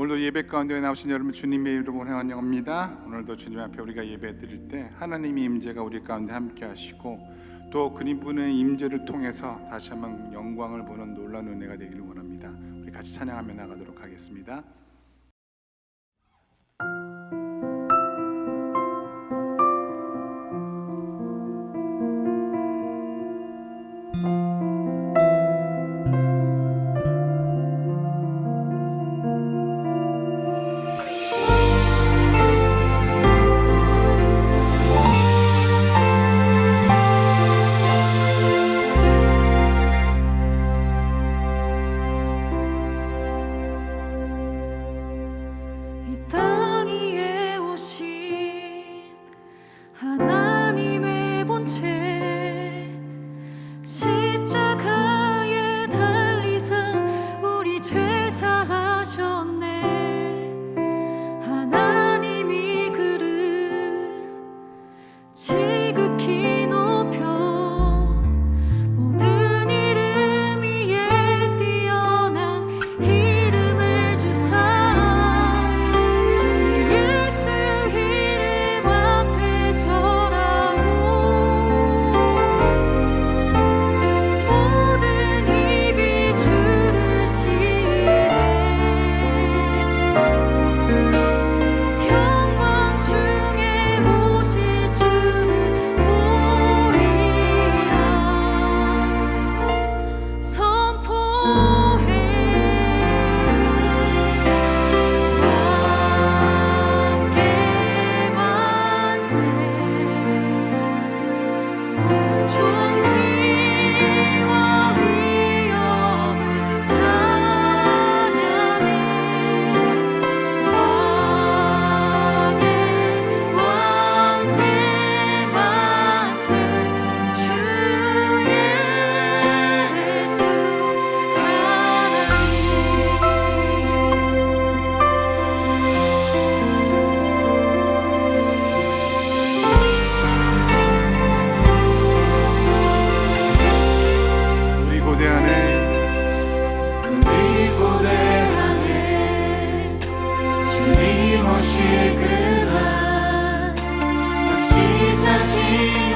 오늘도 예배 가운데 나오신 여러분 주님의 이름으로 환영합니다. 오늘도 주님 앞에 우리가 예배 드릴 때 하나님의 임재가 우리 가운데 함께 하시고 또 그분의 임재를 통해서 다시 한번 영광을 보는 놀라운 은혜가 되기를 원합니다. 우리 같이 찬양하며 나가도록 하겠습니다.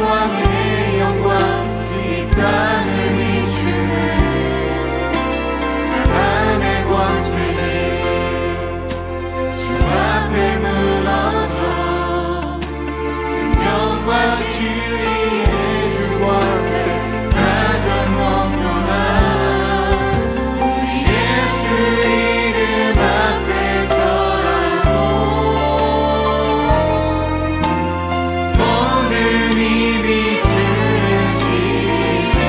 왕의 영광 이 땅을 비추네. 사랑의 광채는 주 앞에 무너져 생명과 진리의 주 권세 다전 넘도나 우리 예수 이름 앞에 절하고 모든 입이 주를 시리네.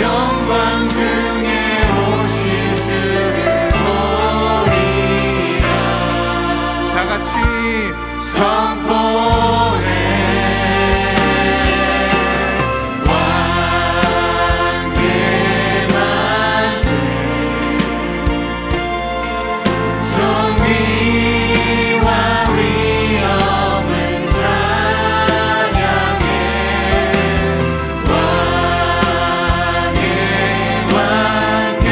영광 중에 오실 주를 보리라. 다같이 선포해 왕의 만세. 존귀와 위엄을 찬양해. 왕의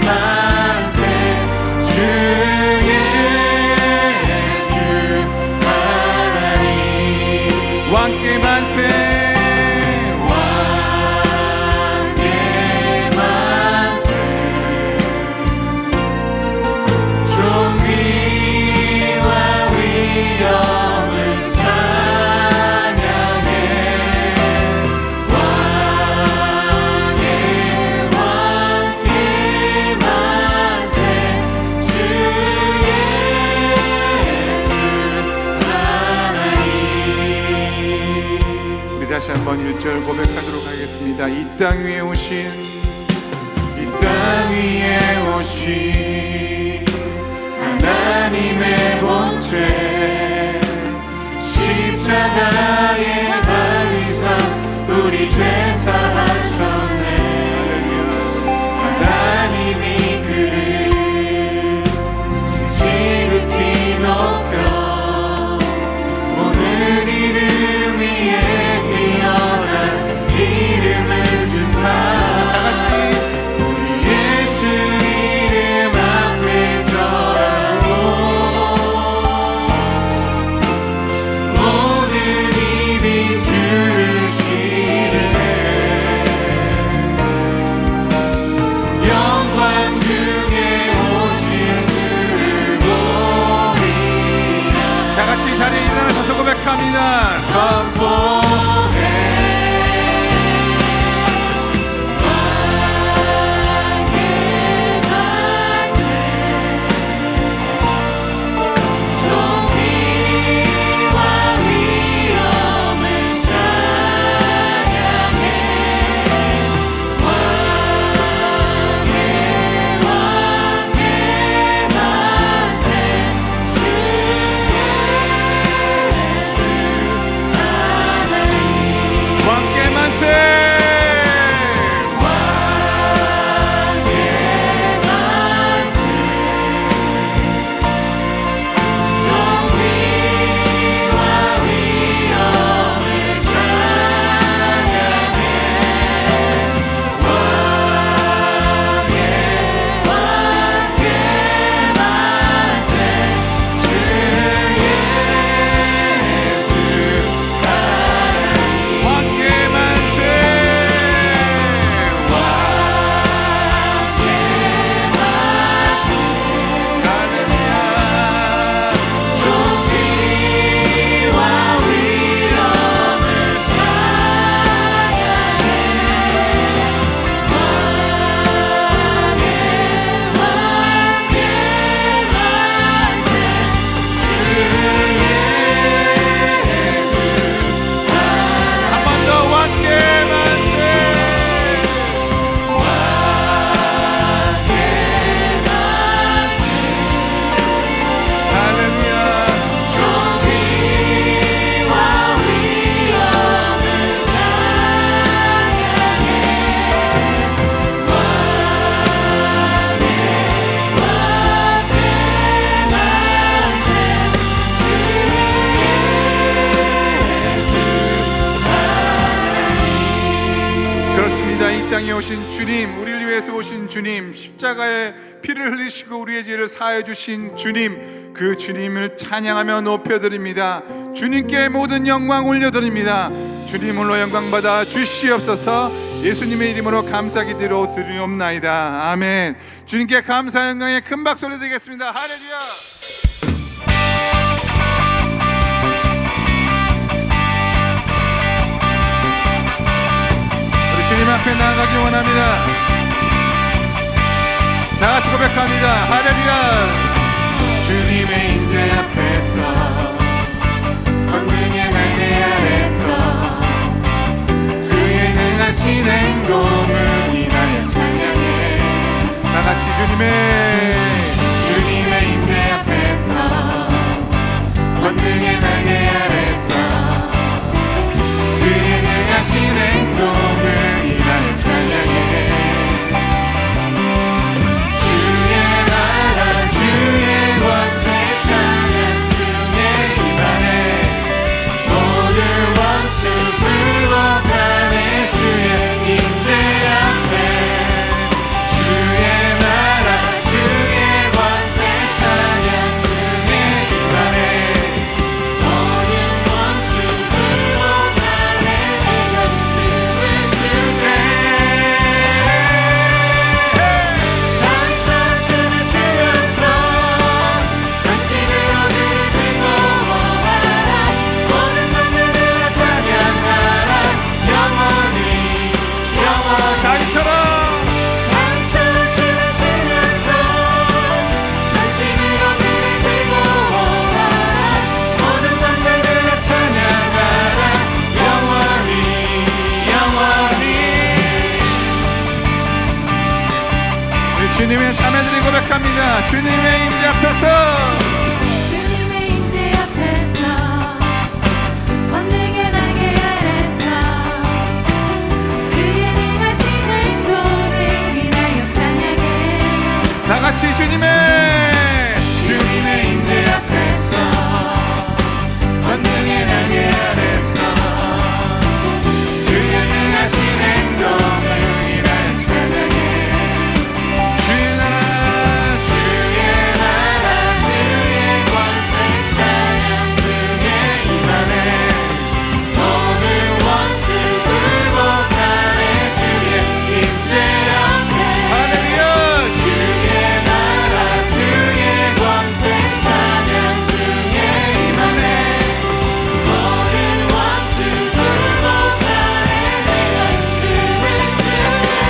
만세. 주 예수 하나님. 왕께 만세. 왕의 만세. 존귀와 위엄을 찬양해. 왕의 만세. 주 예수 하나님. 우리 다시 한번 1절 고백하도록 하겠습니다. 이 땅 위에 오신 이 땅 위에 오신 하나님의 본체 십자가에 달리사 우리 죄 사하셨네. 하나님이 그를 지극히 높여 모든 이름 위에 뛰어난 이름을 주사 다같이 우리 예수 찬양합니다. 이 땅에 오신 주님, 우리를 위해서 오신 주님, 십자가에 피를 흘리시고 우리의 죄를 사해 주신 주님, 그 주님을 찬양하며 높여드립니다. 주님께 모든 영광 올려드립니다. 주님으로 영광 받아 주시옵소서. 예수님의 이름으로 감사기도로 드리옵나이다. 아멘. 주님께 감사 영광의 큰 박수 올려드리겠습니다. 할렐루야. 주님 앞에 나아가기 원합니다. 다 같이 고백합니다. 할렐루야. 주님의 임재 앞에서 권능의 날개 아래서 그의 능하신 행동을 인하여 찬양해. 다 같이 주님의 임재 앞에서 권능의 날개 아래서 그의 능하신 행동을 인하여 찬양해. 주의 나라 주의 권세 찬양 중에 임하네. 모든 원수 굴복하네. 주의 임재 앞에 주의 나라 주의 권세 찬양 중에 임하네. 모든 원수 굴복하네. 내가 춤을 출때 다윗처럼 춤을 추면서 전심으로 주를 즐거워하라. 모든 만물들아 찬양하라. 영원히 영원히 다윗처럼 춤을 추면서 전심으로 주를 즐거워하라. 모든 만물들아 찬양하라. 영원히 영원히. 우리 주님의 자매들이 고백합니다. 주님의 임재 앞에서 주님의 임재 앞에서 권능의 날개 아래서 그의 능하신 행동을 인하여 찬양해. 다 같이 주님의 임재 앞에서 권능의 날개 아래서 그의 능하신 행동을 인하여 찬양해. 주의 나라 주의 나라 주의 권세 찬양 중에 임하네. 모든 원수 굴복하네. 주의 임재 앞에 할렐루야. 주의 나라 주의 권세 찬양 중에 임하네. 모든 원수 굴복하네. 내가 춤을 추네.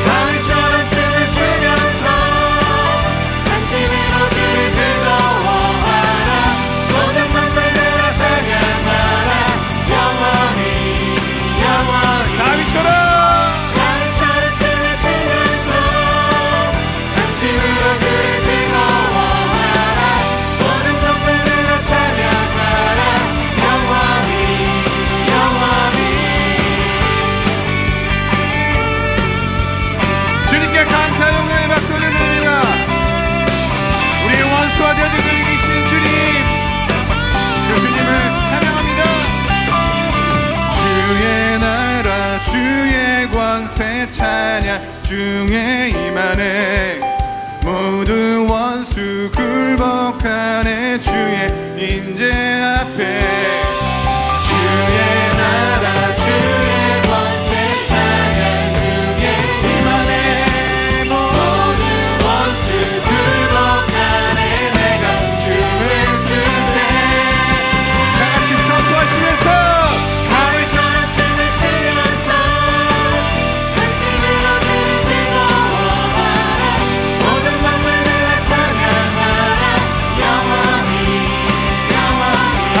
다윗처럼 춤을 추면서 전심으로 주를 즐거워하라. 모든 만물들아 찬양하라. 영원히 영원히 다윗처럼 춤을 추면서 전심으로 주를 즐거워하라. 모든 만물들아 찬양하라. 영원히 영원히. 주님께 감사 영광의 박수 올려드립니다. 우리의 원수와 되어져 계신 주님, 그 주님을 찬양합니다. 주의 나라 주의 권세 찬양 중에 임하네. 모든 원수 굴복하네. 주의 임재 앞에 주의 나라 주의 권세 찬양 중에 임하네. 모든 원수 굴복하네. 내가 춤을 추네. 다 같이 선포하시면서 다윗처럼 춤을 추면서 전심으로 주를 즐거워하라. 모든 만물들아 찬양하라. 영원히 영원히.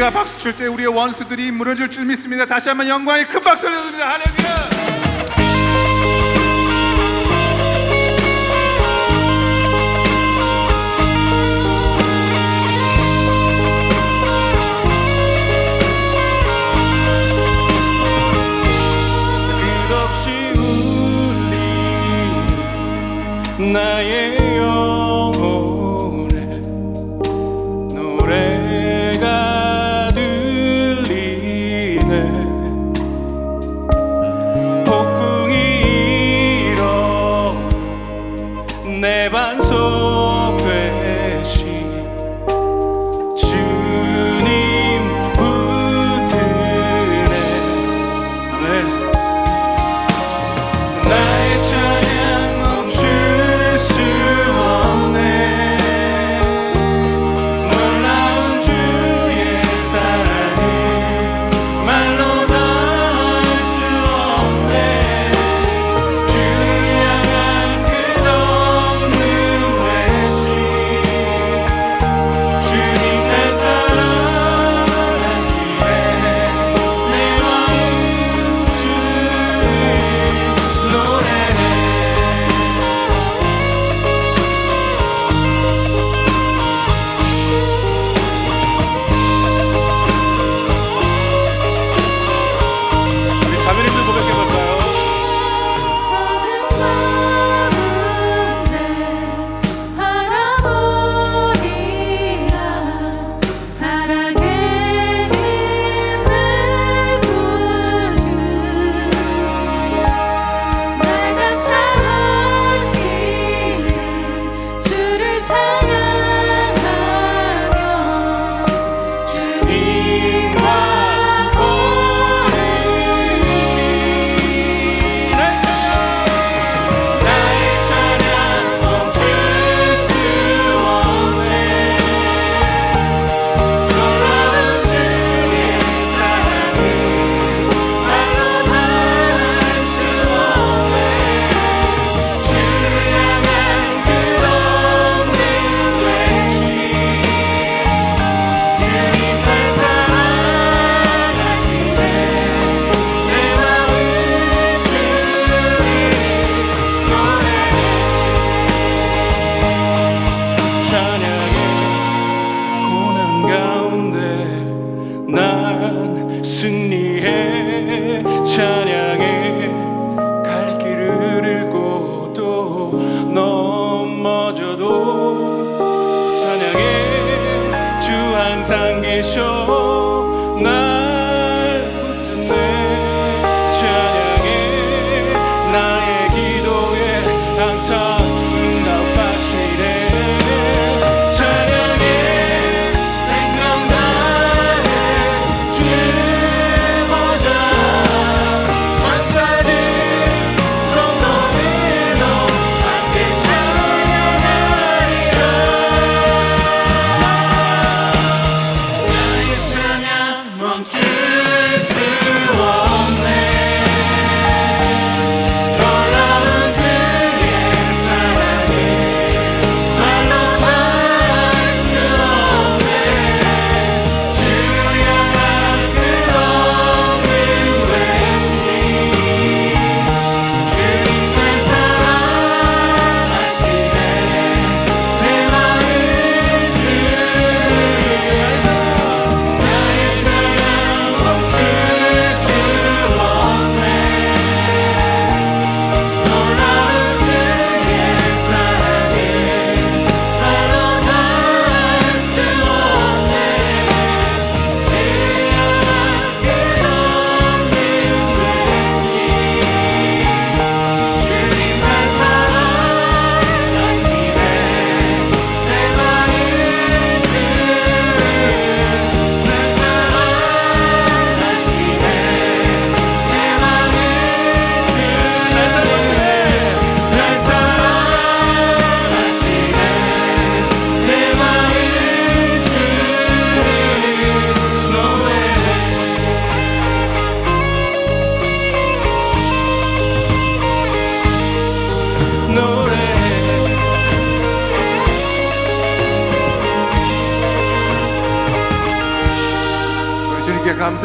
우리가 박수 칠 때 우리의 원수들이 무너질 줄 믿습니다. 다시 한번 영광의 큰 박수를 드립니다. 할렐루야. 끝없이 울린 나의 영혼에 노래가 들리네. 폭풍이 일어 내 반석 되시 주님 붙드네. 아멘. 나의 찬양 멈출 수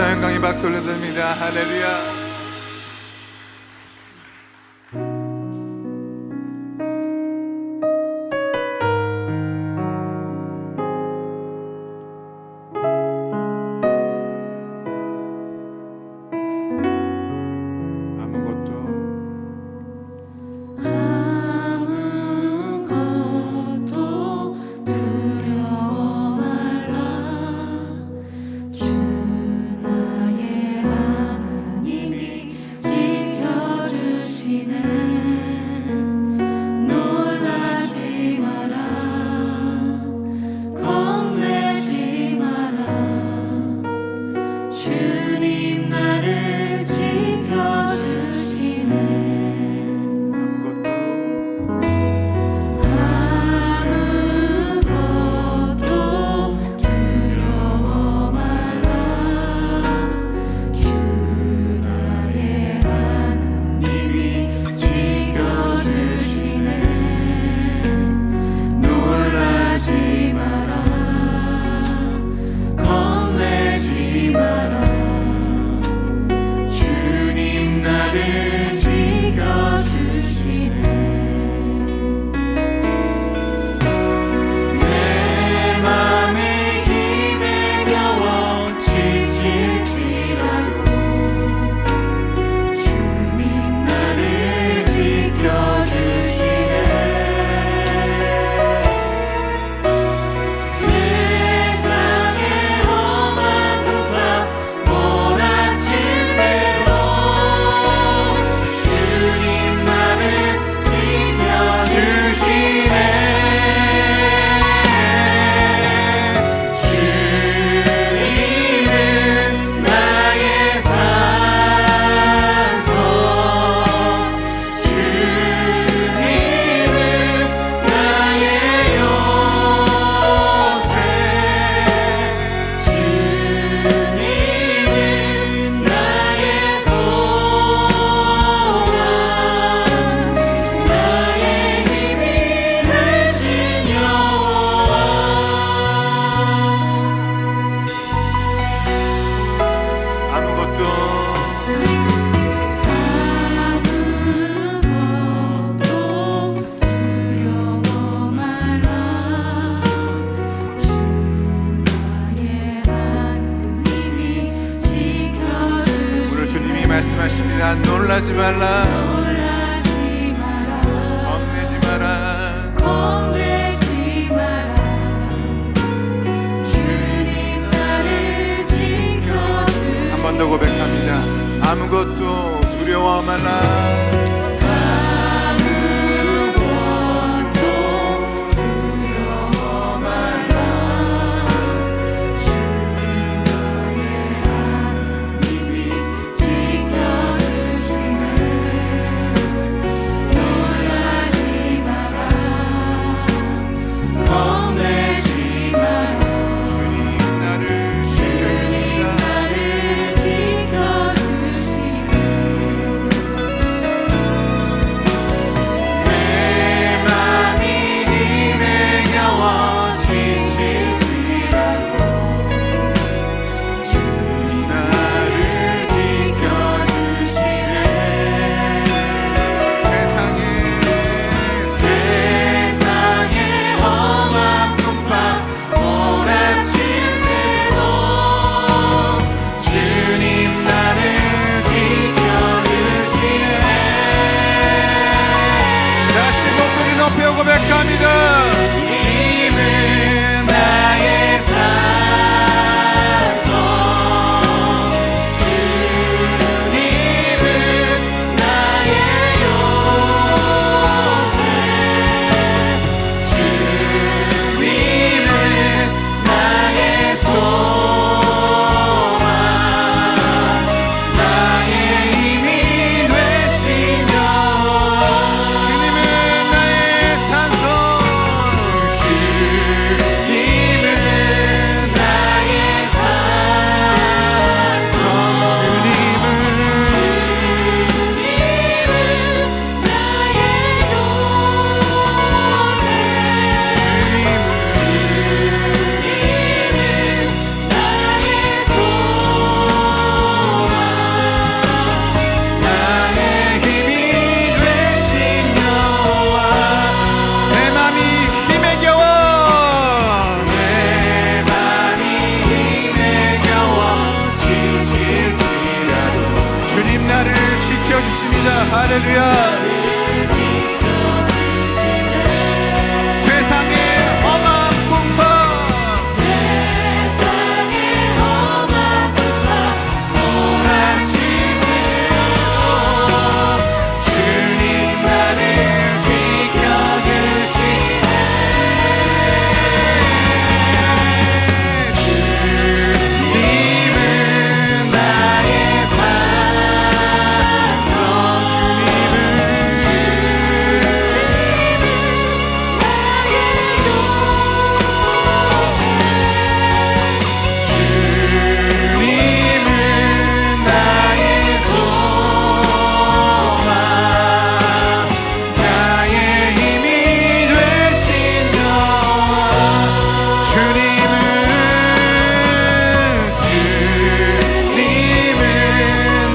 감사 영광의 박수 올려드립니다. 할렐루야. 아무것도 두려워 말라. 주 나의 하나님이 지켜주시네. 놀라지 마라. 겁내지 마라. 주님 나를 지켜주시네. 아무것도 두려워 말라. 주 나의 하나님이 지켜주시네. 놀라지 마라. 겁내지 마라. 주님 나를 지켜주시네. 내 맘의 힘에 겨워 지칠지라도 주님 나를 지켜주시네. 세상의 험한 풍파 몰아칠 때도 주님 나를 지켜주시네. 주님은 나의 산소. 주님은 나의 요새. 주님은 나의 소망. 나의 힘이 되신 여호와. 아무것도 두려워 말라. 주 나의 하나님이 지켜주시네. 오늘 주님이 말씀하십니다. 놀라지 말라. 놀라지 마라. 겁내지 마라. 겁내지 마라. 주님 나를 지켜주시네. 한 번 더 고백합니다. 아무것도 두려워 말라. 아무것도 두려워 말라. 주 나의 하나님이 지켜주시네. 놀라지 마라. 겁내지 마라. 주님 나를 주님 지켜주신다. 나를 지켜주시네. 내 맘이 힘에 겨워 지칠지라도 주님 나를 지켜주시네. 세상의 험한 풍파 몰아칠 때도 주님 나를 지켜주시네. 같이 목소리 높여 고백합니다. 주님은 나의 산소. 주님은 나의 요새. 주님은 나의 소망. 나의 힘이 되시며. 주님은 나의 산소. 지켜주십니다. 할렐루야. 세상의 험한 풍파 주님 나를 지켜주시네. 주님은 나의 산성, 주님은 나의 요새, 주님은 나의 소망, 나의 힘이 되신 여호와. 주님은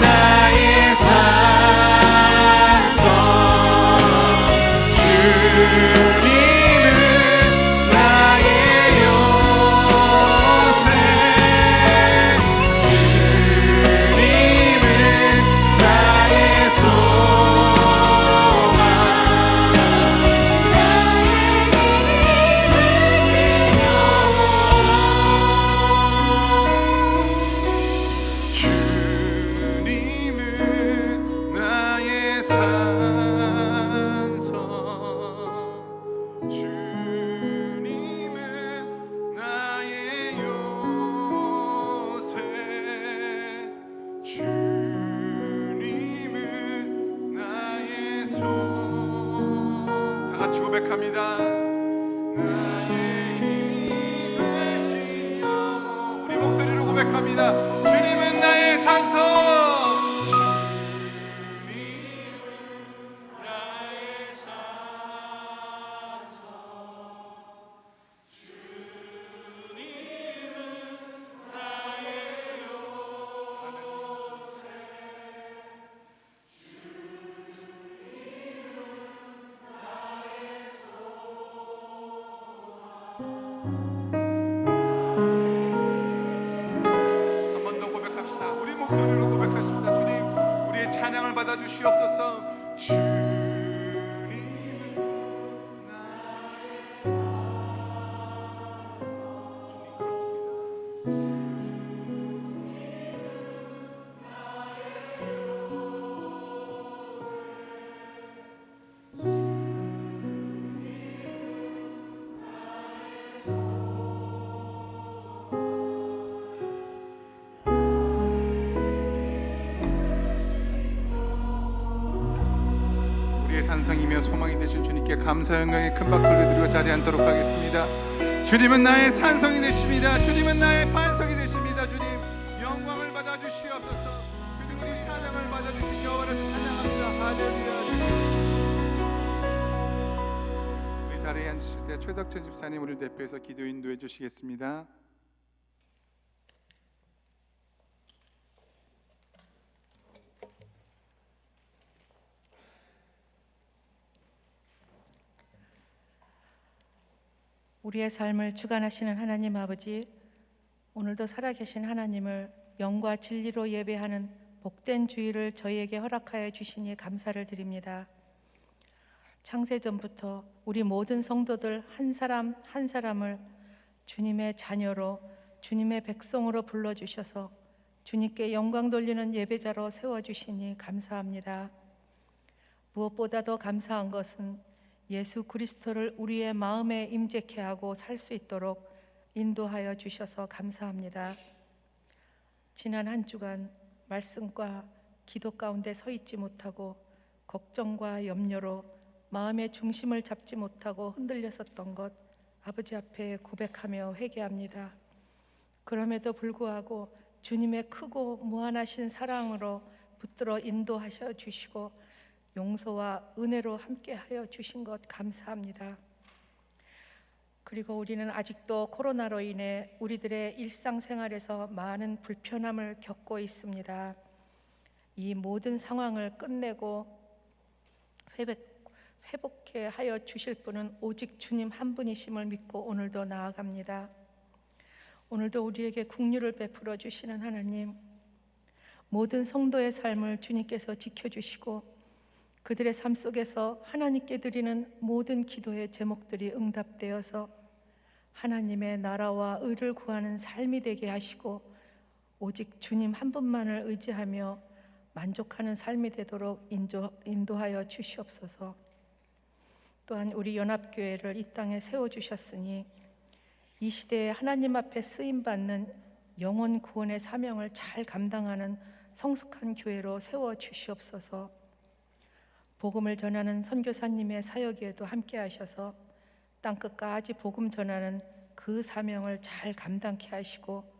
나의 산성, 주님은 나의 요새, 주님은 나의 소망, 나의 힘이 되신 여호와. 주님은 나의 산성, 주님은 나의 요새, 주님은 나의 소망. 다 같이 고백합니다. 나의 힘이 되신 여호와. 우리 목소리로 고백합니다. 주님은 나의 산성, 한 번 더 고백합시다. 우리 목소리로 고백하십시다. 주님, 우리의 찬양을 받아주시옵소서. 주님은 나의 산성. 주님, 그렇습니다. 우리의 산성이며 소망이 되신 주님께 감사 영광의 큰 박수를 드리고 자리에 앉도록 하겠습니다. 주님은 나의 산성이 되십니다. 주님은 나의 반석이 되십니다. 주님, 영광을 받아 주시옵소서. 주님, 우리 찬양을 받아 주신 여호와를 찬양합니다. 할렐루야. 주님, 우리 자리에 앉으실 때 최덕천 집사님 우리를 대표해서 기도 인도해 주시겠습니다. 우리의 삶을 주관하시는 하나님 아버지, 오늘도 살아계신 하나님을 영과 진리로 예배하는 복된 주일을 저희에게 허락하여 주시니 감사를 드립니다. 창세전부터 우리 모든 성도들 한 사람 한 사람을 주님의 자녀로, 주님의 백성으로 불러주셔서 주님께 영광 돌리는 예배자로 세워주시니 감사합니다. 무엇보다도 감사한 것은 예수 그리스도를 우리의 마음에 임재케 하고 살 수 있도록 인도하여 주셔서 감사합니다. 지난 한 주간 말씀과 기도 가운데 서 있지 못하고 걱정과 염려로 마음의 중심을 잡지 못하고 흔들렸었던 것 아버지 앞에 고백하며 회개합니다. 그럼에도 불구하고 주님의 크고 무한하신 사랑으로 붙들어 인도하셔 주시고 용서와 은혜로 함께하여 주신 것 감사합니다. 그리고 우리는 아직도 코로나로 인해 우리들의 일상생활에서 많은 불편함을 겪고 있습니다. 이 모든 상황을 끝내고 회복해 하여 주실 분은 오직 주님 한 분이심을 믿고 오늘도 나아갑니다. 오늘도 우리에게 긍휼을 베풀어 주시는 하나님, 모든 성도의 삶을 주님께서 지켜주시고 그들의 삶 속에서 하나님께 드리는 모든 기도의 제목들이 응답되어서 하나님의 나라와 의를 구하는 삶이 되게 하시고 오직 주님 한 분만을 의지하며 만족하는 삶이 되도록 인도하여 주시옵소서. 또한 우리 연합교회를 이 땅에 세워주셨으니 이 시대에 하나님 앞에 쓰임받는 영혼 구원의 사명을 잘 감당하는 성숙한 교회로 세워주시옵소서. 복음을 전하는 선교사님의 사역에도 함께 하셔서 땅끝까지 복음 전하는 그 사명을 잘 감당케 하시고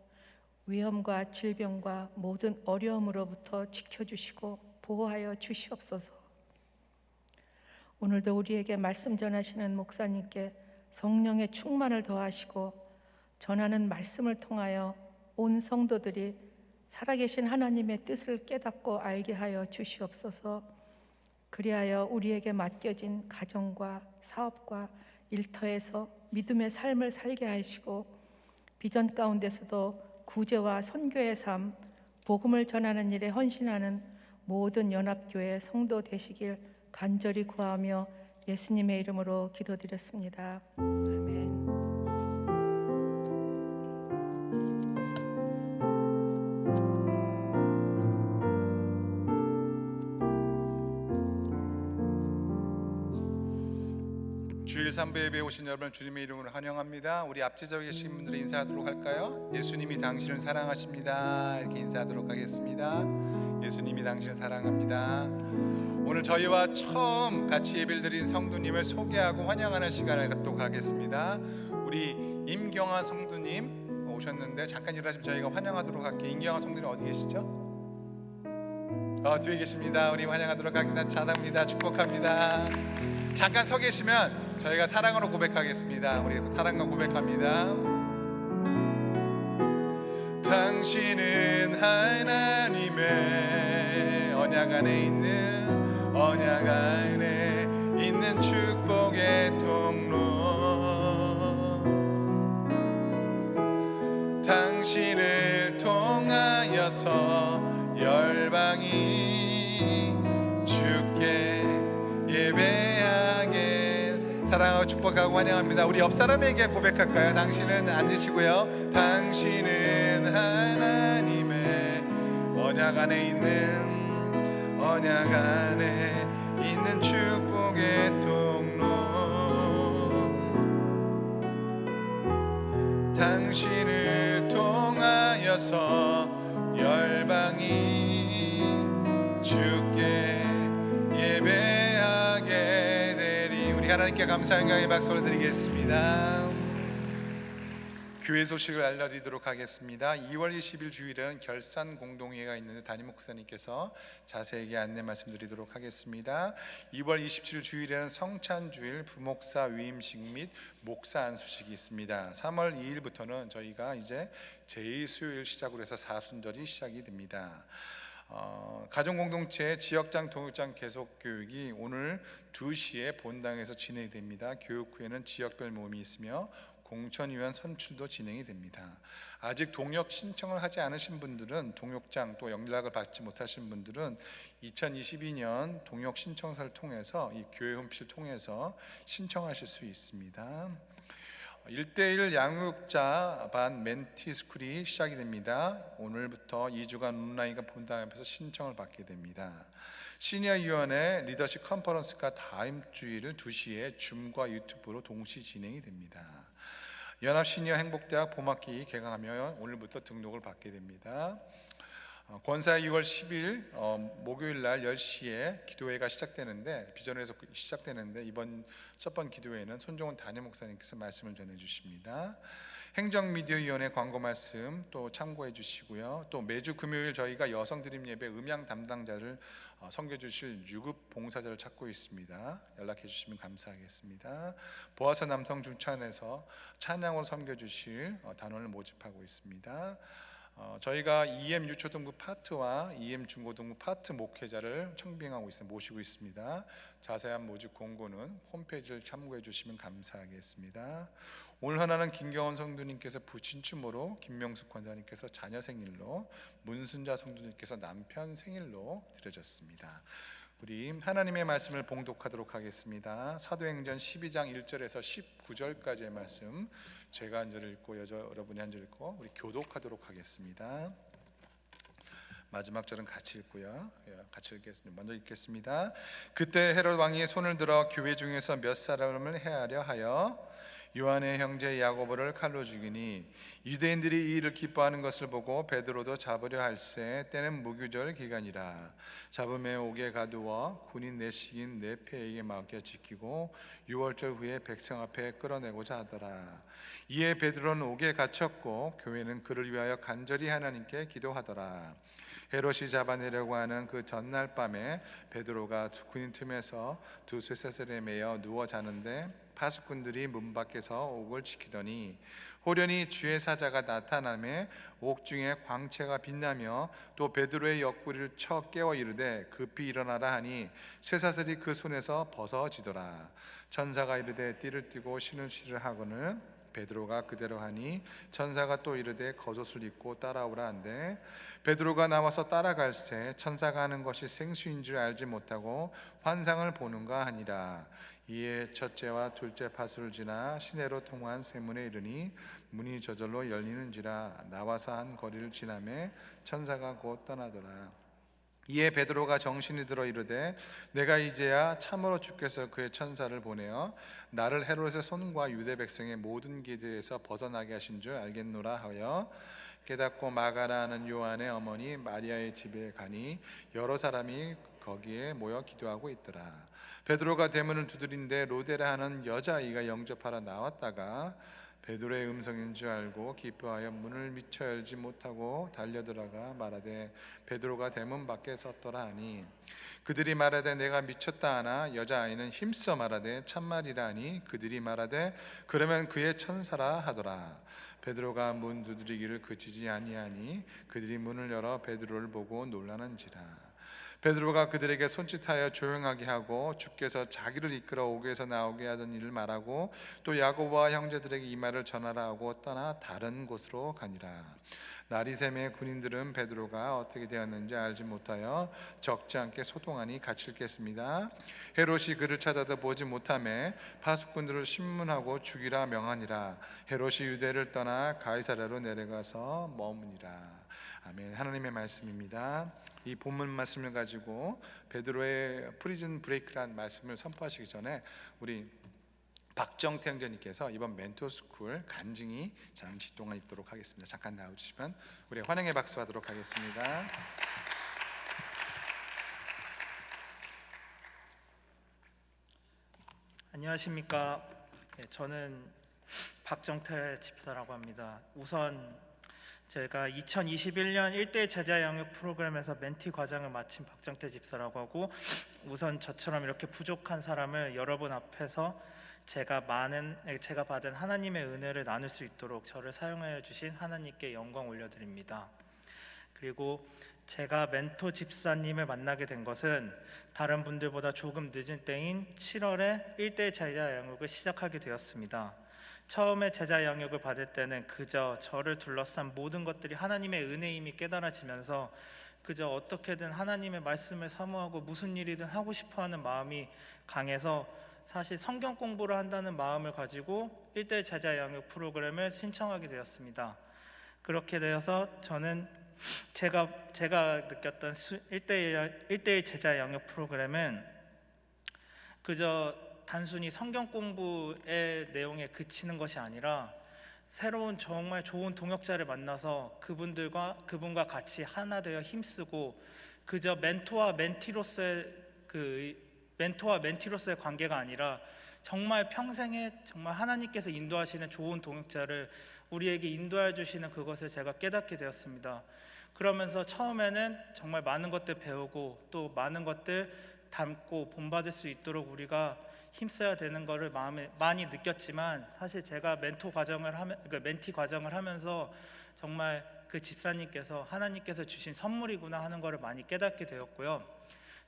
위험과 질병과 모든 어려움으로부터 지켜주시고 보호하여 주시옵소서. 오늘도 우리에게 말씀 전하시는 목사님께 성령의 충만을 더하시고 전하는 말씀을 통하여 온 성도들이 살아계신 하나님의 뜻을 깨닫고 알게 하여 주시옵소서. 그리하여 우리에게 맡겨진 가정과 사업과 일터에서 믿음의 삶을 살게 하시고 비전 가운데서도 구제와 선교의 삶, 복음을 전하는 일에 헌신하는 모든 연합교회 성도 되시길 간절히 구하며 예수님의 이름으로 기도드렸습니다. 아멘. 주일 3부 예배에 오신 여러분 주님의 이름으로 환영합니다. 우리 앞뒤에 계신 분들 인사하도록 할까요? 예수님이 당신을 사랑하십니다. 이렇게 인사하도록 하겠습니다. 예수님이 당신을 사랑합니다. 오늘 저희와 처음 같이 예배를 드린 성도님을 소개하고 환영하는 시간을 갖도록 하겠습니다. 우리 임경아 성도님 오셨는데 잠깐 일어나시면 저희가 환영하도록 할게요. 임경아 성도님 어디 계시죠? 뒤에 계십니다. 우리 환영하도록 하겠습니다. 잘합니다. 축복합니다. 잠깐 서 계시면 저희가 사랑으로 고백하겠습니다. 우리 사랑과 고백합니다. 당신은 하나님의 언약 안에 있는 축복의 통로, 당신을 통하여서 열방이 주께 예배하게 사랑하고 축복하고 환영합니다. 우리 옆 사람에게 고백할까요? 당신은 앉으시고요. 당신은 하나님의 언약 안에 있는 축복의 통로, 당신을 통하여서 열방이 주께 예배하게 되리. 우리 하나님께 감사 영광의 박수를 드리겠습니다. 교회 소식을 알려드리도록 하겠습니다. 2월 20일 주일은 결산 공동회가 있는데 담임 목사님께서 자세하게 안내 말씀드리도록 하겠습니다. 2월 27일 주일에는 성찬주일, 부목사 위임식 및 목사 안수식이 있습니다. 3월 2일부터는 저희가 이제 제2수요일 시작으로 해서 사순절이 시작이 됩니다. 가정공동체 지역장 동역장 계속교육이 오늘 2시에 본당에서 진행이 됩니다. 교육 후에는 지역별 모임이 있으며 공천위원 선출도 진행이 됩니다. 아직 동역 신청을 하지 않으신 분들은, 동역장 또 연락을 받지 못하신 분들은 2022년 동역 신청서를 통해서 이 교회 홈페이지를 통해서 신청하실 수 있습니다. 1:1 양육자 반 멘티스쿨이 시작이 됩니다. 오늘부터 2주간 온라인과 본당 앞에서 신청을 받게 됩니다. 시니어위원회 리더십 컨퍼런스가 다음 주일 2시에 줌과 유튜브로 동시 진행이 됩니다. 연합시니어 행복대학 봄학기 개강하면 오늘부터 등록을 받게 됩니다. 권사 2월 10일 목요일 날 10시에 기도회가 시작되는데, 비전에서 시작되는데, 이번 첫 번 기도회는 손종훈 담임 목사님께서 말씀을 전해 주십니다. 행정미디어위원회 광고 말씀 또 참고해 주시고요. 또 매주 금요일 저희가 여성 드림 예배 음향 담당자를 섬겨 주실 유급 봉사자를 찾고 있습니다. 연락해 주시면 감사하겠습니다. 보아서 남성 중찬에서 찬양으로 섬겨 주실 단원을 모집하고 있습니다. 저희가 EM 유초등부 파트와 EM 중고등부 파트 목회자를 청빙하고 모시고 있습니다. 자세한 모집 공고는 홈페이지를 참고해 주시면 감사하겠습니다. 오늘 하나는 김경원 성도님께서 부친추모로, 김명숙 권사님께서 자녀 생일로, 문순자 성도님께서 남편 생일로 드려졌습니다. 우리 하나님의 말씀을 봉독하도록 하겠습니다. 사도행전 12장 1절에서 19절까지의 말씀, 제가 한 절을 읽고 여러분이 한 절 읽고 우리 교독하도록 하겠습니다. 마지막 절은 같이 읽고요. 같이 읽겠습니다. 먼저 읽겠습니다. 그때 헤롯 왕이 손을 들어 교회 중에서 몇 사람을 해하려 하여 요한의 형제 야고보를 칼로 죽이니, 유대인들이 이 일을 기뻐하는 것을 보고 베드로도 잡으려 할세. 때는 무교절 기간이라. 잡음에 옥에 가두어 군인 내식인 네페에게 맡겨 지키고 6월절 후에 백성 앞에 끌어내고자 하더라. 이에 베드로는 옥에 갇혔고 교회는 그를 위하여 간절히 하나님께 기도하더라. 헤롯이 잡아내려고 하는 그 전날 밤에 베드로가 군인 틈에서 두 쇠사슬에 매여 누워 자는데 파수꾼들이 문 밖에서 옥을 지키더니 호련히 주의 사자가 나타나매 옥 중에 광채가 빛나며 또 베드로의 옆구리를 쳐 깨워 이르되 급히 일어나라 하니 쇠사슬이 그 손에서 벗어지더라. 천사가 이르되 띠를 띠고 신을 쉬를 하거늘 베드로가 그대로 하니 천사가 또 이르되 겉옷을 입고 따라오라 한대 베드로가 나와서 따라갈새 천사가 하는 것이 생수인 줄 알지 못하고 환상을 보는가 하니라. 이에 첫째와 둘째 파수를 지나 시내로 통한 세문에 이르니 문이 저절로 열리는지라. 나와서 한 거리를 지나매 천사가 곧 떠나더라. 이에 베드로가 정신이 들어 이르되 내가 이제야 참으로 주께서 그의 천사를 보내어 나를 헤롯의 손과 유대 백성의 모든 기드에서 벗어나게 하신 줄 알겠노라 하여 깨닫고 마가라 하는 요한의 어머니 마리아의 집에 가니 여러 사람이 거기에 모여 기도하고 있더라. 베드로가 대문을 두드린데 로데라 하는 여자아이가 영접하러 나왔다가 베드로의 음성인 줄 알고 기뻐하여 문을 미처 열지 못하고 달려들어가 말하되 베드로가 대문 밖에 섰더라 하니 그들이 말하되 내가 미쳤다 하나 여자아이는 힘써 말하되 참말이라 하니 그들이 말하되 그러면 그의 천사라 하더라. 베드로가 문 두드리기를 그치지 아니하니 그들이 문을 열어 베드로를 보고 놀라는지라. 베드로가 그들에게 손짓하여 조용하게 하고 주께서 자기를 이끌어 옥에서 나오게 하던 일을 말하고 또 야고보와 형제들에게 이 말을 전하라 하고 떠나 다른 곳으로 가니라. 날이 새매 군인들은 베드로가 어떻게 되었는지 알지 못하여 적지 않게 소동하니 같이 읽겠습니다. 헤롯이 그를 찾아도 보지 못하매 파수꾼들을 신문하고 죽이라 명하니라. 헤롯이 유대를 떠나 가이사랴로 내려가서 머무니라. 아멘. 하나님의 말씀입니다. 이 본문 말씀을 가지고 베드로의 프리즌 브레이크라는 말씀을 선포하시기 전에 우리 박정태 형제님께서 이번 멘토스쿨 간증이 잠시 동안 있도록 하겠습니다. 잠깐 나와주시면 우리 환영의 박수 하도록 하겠습니다. 안녕하십니까. 저는 박정태 집사라고 합니다. 우선 제가 2021년 1대1 제자 양육 프로그램에서 멘티 과정을 마친 박정태 집사라고 하고, 우선 저처럼 이렇게 부족한 사람을 여러분 앞에서 제가 받은 하나님의 은혜를 나눌 수 있도록 저를 사용하여 주신 하나님께 영광 올려드립니다. 그리고 제가 멘토 집사님을 만나게 된 것은 다른 분들보다 조금 늦은 때인 7월에 1대1 제자 양육을 시작하게 되었습니다. 처음에 제자 양육을 받을 때는 그저 저를 둘러싼 모든 것들이 하나님의 은혜임이 깨달아지면서 그저 어떻게든 하나님의 말씀을 사모하고 무슨 일이든 하고 싶어하는 마음이 강해서 사실 성경 공부를 한다는 마음을 가지고 1대1 제자 양육 프로그램을 신청하게 되었습니다. 그렇게 되어서 저는 제가 느꼈던 1대1 제자 양육 프로그램은 그저 단순히 성경 공부의 내용에 그치는 것이 아니라 새로운 정말 좋은 동역자를 만나서 그분과 같이 하나 되어 힘쓰고 그저 멘토와 멘티로서의 관계가 아니라 정말 평생에 정말 하나님께서 인도하시는 좋은 동역자를 우리에게 인도해 주시는 그것을 제가 깨닫게 되었습니다. 그러면서 처음에는 정말 많은 것들 배우고 또 많은 것들 담고 본받을 수 있도록 우리가 힘써야 되는 것을 마음에 많이 느꼈지만, 사실 제가 멘티 과정을 하면서 정말 그 집사님께서 하나님께서 주신 선물이구나 하는 것을 많이 깨닫게 되었고요.